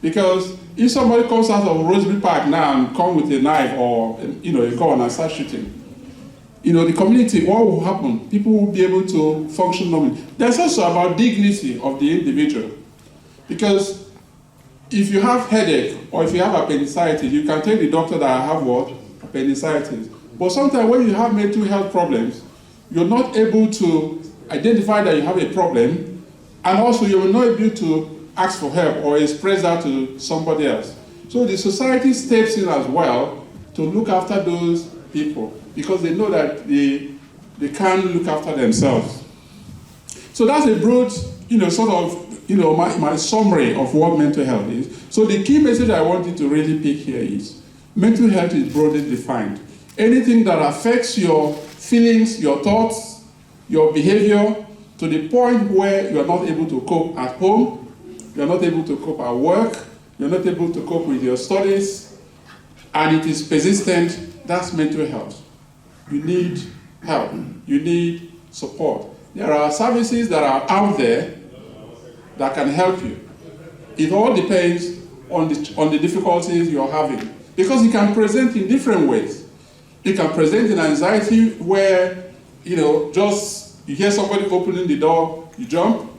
Because if somebody comes out of Rosebery Park now and come with a knife or a gun and start shooting, the community, what will happen? People will be able to function normally. There's also about dignity of the individual. Because if you have headache or if you have appendicitis, you can tell the doctor that I have what? Appendicitis. But sometimes when you have mental health problems, you're not able to identify that you have a problem, and also you're not able to ask for help or express that to somebody else. So the society steps in as well to look after those people because they know that they can't look after themselves. So that's a broad, my summary of what mental health is. So the key message I wanted to really pick here is mental health is broadly defined. Anything that affects your feelings, your thoughts, your behavior to the point where you are not able to cope at home, you're not able to cope at work, you're not able to cope with your studies, and it is persistent, that's mental health. You need help. You need support. There are services that are out there that can help you. It all depends on the difficulties you're having. Because it can present in different ways. It can present in anxiety where, just you hear somebody opening the door, you jump.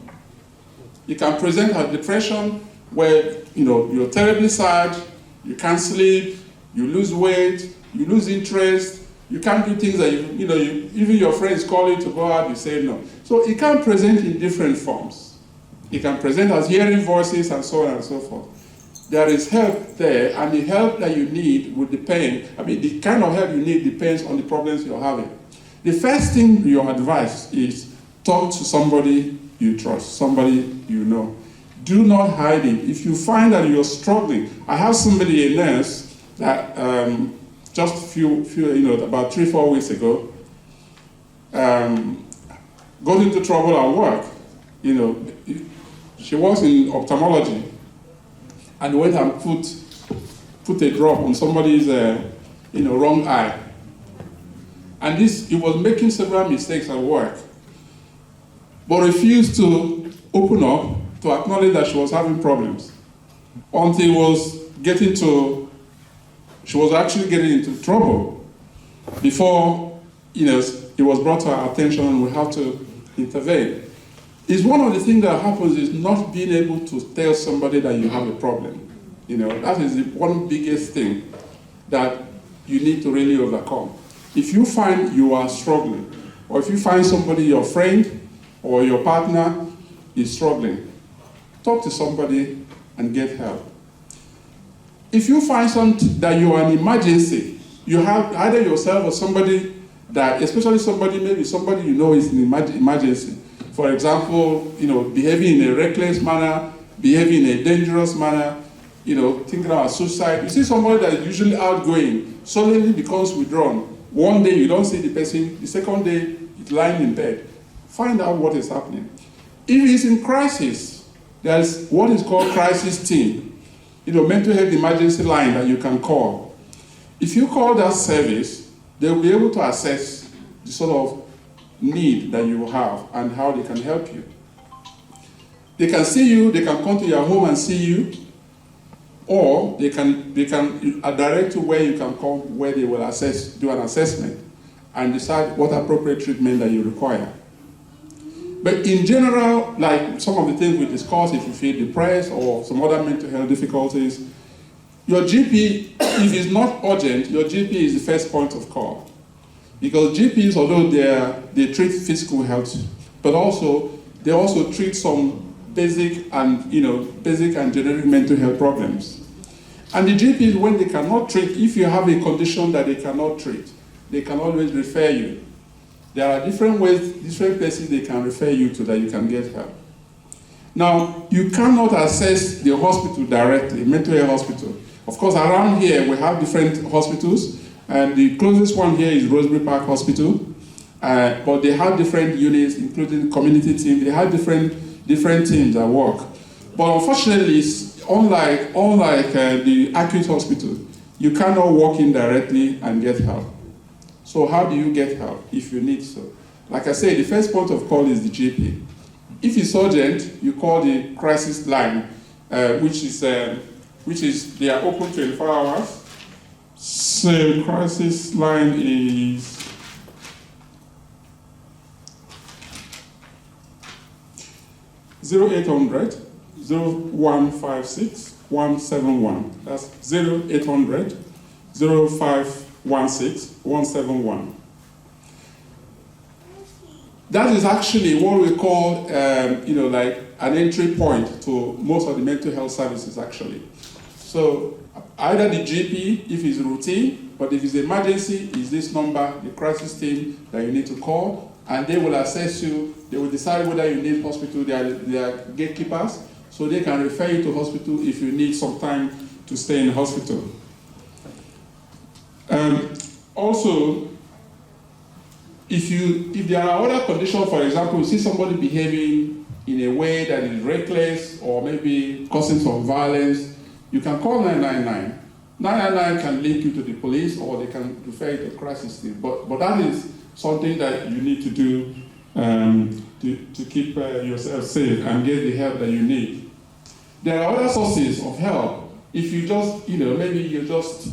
It can present as depression where, you're terribly sad, you can't sleep, you lose weight, you lose interest, you can't do things that even your friends call you to go out, you say no. So it can present in different forms. It can present as hearing voices and so on and so forth. There is help there, and the help that you need will depend, the kind of help you need depends on the problems you're having. The first thing your advice is talk to somebody you trust, somebody you know. Do not hide it. If you find that you're struggling, I have somebody, a nurse, that just about 3-4 weeks ago, got into trouble at work. She was in ophthalmology and went and put a drop on somebody's wrong eye. And it was making several mistakes at work, but refused to open up to acknowledge that she was having problems until she was actually getting into trouble before it was brought to our attention and we have to intervene. It's one of the things that happens is not being able to tell somebody that you have a problem. That is the one biggest thing that you need to really overcome. If you find you are struggling, or if you find somebody, your friend or your partner is struggling, talk to somebody and get help. If you find that you are in emergency, you have either yourself or somebody that, especially maybe somebody you know is in emergency. For example, behaving in a reckless manner, behaving in a dangerous manner, thinking about suicide. You see somebody that is usually outgoing, suddenly becomes withdrawn. One day you don't see the person, the second day it's lying in bed. Find out what is happening. If he's in crisis, there's what is called crisis team. Mental health emergency line that you can call. If you call that service, they'll be able to assess the sort of need that you have and how they can help you. They can see you, they can come to your home and see you, or they can direct you where you can come, where they will do an assessment and decide what appropriate treatment that you require. But in general, like some of the things we discussed, if you feel depressed or some other mental health difficulties, your GP, if it's not urgent, your GP is the first point of call. Because GPs, although they treat physical health, but they also treat some basic and generic mental health problems. And the GPs, when they cannot treat, if you have a condition that they cannot treat, they can always refer you. There are different ways, different places they can refer you to that you can get help. Now, you cannot access the hospital directly, mental health hospital. Of course, around here we have different hospitals, and the closest one here is Rosebery Park Hospital. But they have different units, including community team. They have different teams that work. But unfortunately, unlike the acute hospital, you cannot walk in directly and get help. So how do you get help if you need so? Like I said, the first point of call is the GP. If it's urgent, you call the crisis line, which is they are open 24 hours. So crisis line is 0800 0156 171. That's 0800 0516 171. That is actually what we call, like an entry point to most of the mental health services, actually. So either the GP, if it's routine, but if it's emergency, is this number, the crisis team that you need to call, and they will assess you. They will decide whether you need hospital. They are gatekeepers, so they can refer you to hospital if you need some time to stay in hospital. Also, if there are other conditions, for example, you see somebody behaving in a way that is reckless or maybe causing some violence, you can call 999. 999 can link you to the police, or they can refer you to crisis team. But that is something that you need to do to keep yourself safe and get the help that you need. There are other sources of help. If you just, maybe you're just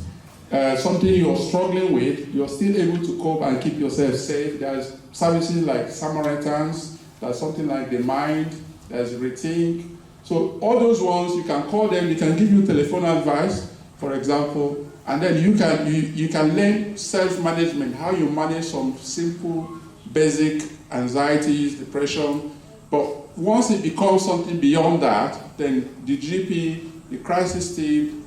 something you're struggling with, you're still able to cope and keep yourself safe. There's services like Samaritans, there's something like The Mind, there's Rethink. So all those ones, you can call them, they can give you telephone advice, for example, and then you can learn self-management, how you manage some simple, basic anxieties, depression. But once it becomes something beyond that, then the GP, the crisis team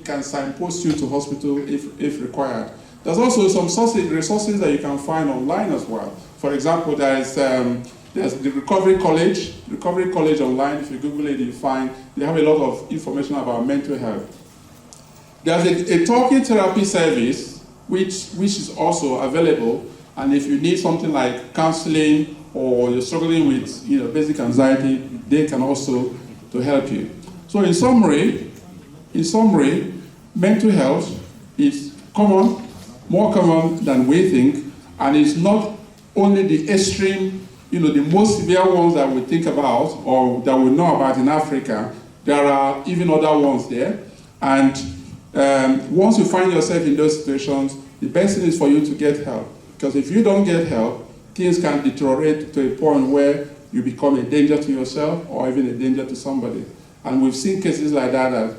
can signpost you to hospital if required. There's also some resources that you can find online as well. For example, there's the Recovery College. Recovery College online, if you Google it, you find they have a lot of information about mental health. There's a talking therapy service which is also available, and if you need something like counseling or you're struggling with basic anxiety, they can also to help you. So in summary, mental health is common, more common than we think, and it's not only the extreme, the most severe ones that we think about or that we know about in Africa. There are even other ones there. And once you find yourself in those situations, the best thing is for you to get help. Because if you don't get help, things can deteriorate to a point where you become a danger to yourself or even a danger to somebody. And we've seen cases like that,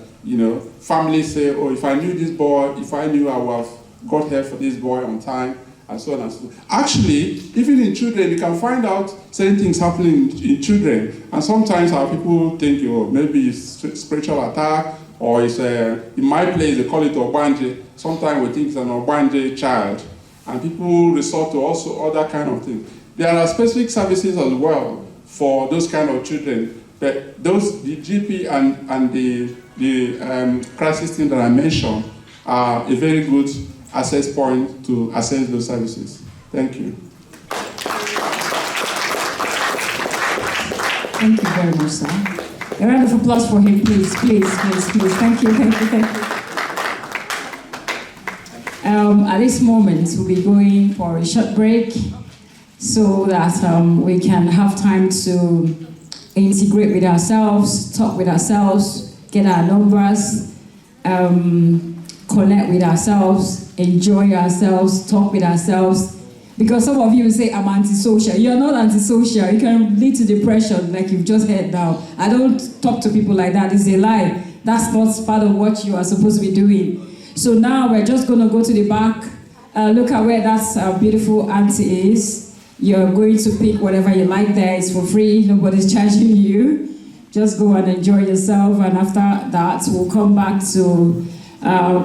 families say, oh, if I knew this boy, if I knew I would have got help for this boy on time, and so on and so on. Actually, even in children, you can find out certain things happening in children. And sometimes our people think, maybe it's spiritual attack, or it's in my place, they call it Obanje. Sometimes we think it's an Obanje child. and people resort to also other kind of things. There are specific services as well for those kind of children, but the GP and the crisis team that I mentioned are a very good access point to access those services. Thank you. Thank you very much, sir. A round of applause for him, please, please, please, please. Thank you, thank you, thank you. At this moment, we'll be going for a short break so that we can have time to integrate with ourselves, talk with ourselves, get our numbers, connect with ourselves, enjoy ourselves, talk with ourselves. Because some of you say, I'm antisocial. You're not antisocial. You can lead to depression, like you've just heard now. I don't talk to people like that. It's a lie. That's not part of what you are supposed to be doing. So now we're just going to go to the back. Look at where that beautiful auntie is. You're going to pick whatever you like there. It's for free. Nobody's charging you. Just go and enjoy yourself. And after that, we'll come back to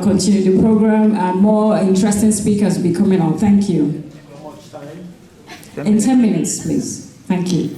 continue the program. And more interesting speakers will be coming on. Thank you. In 10 minutes, please. Thank you.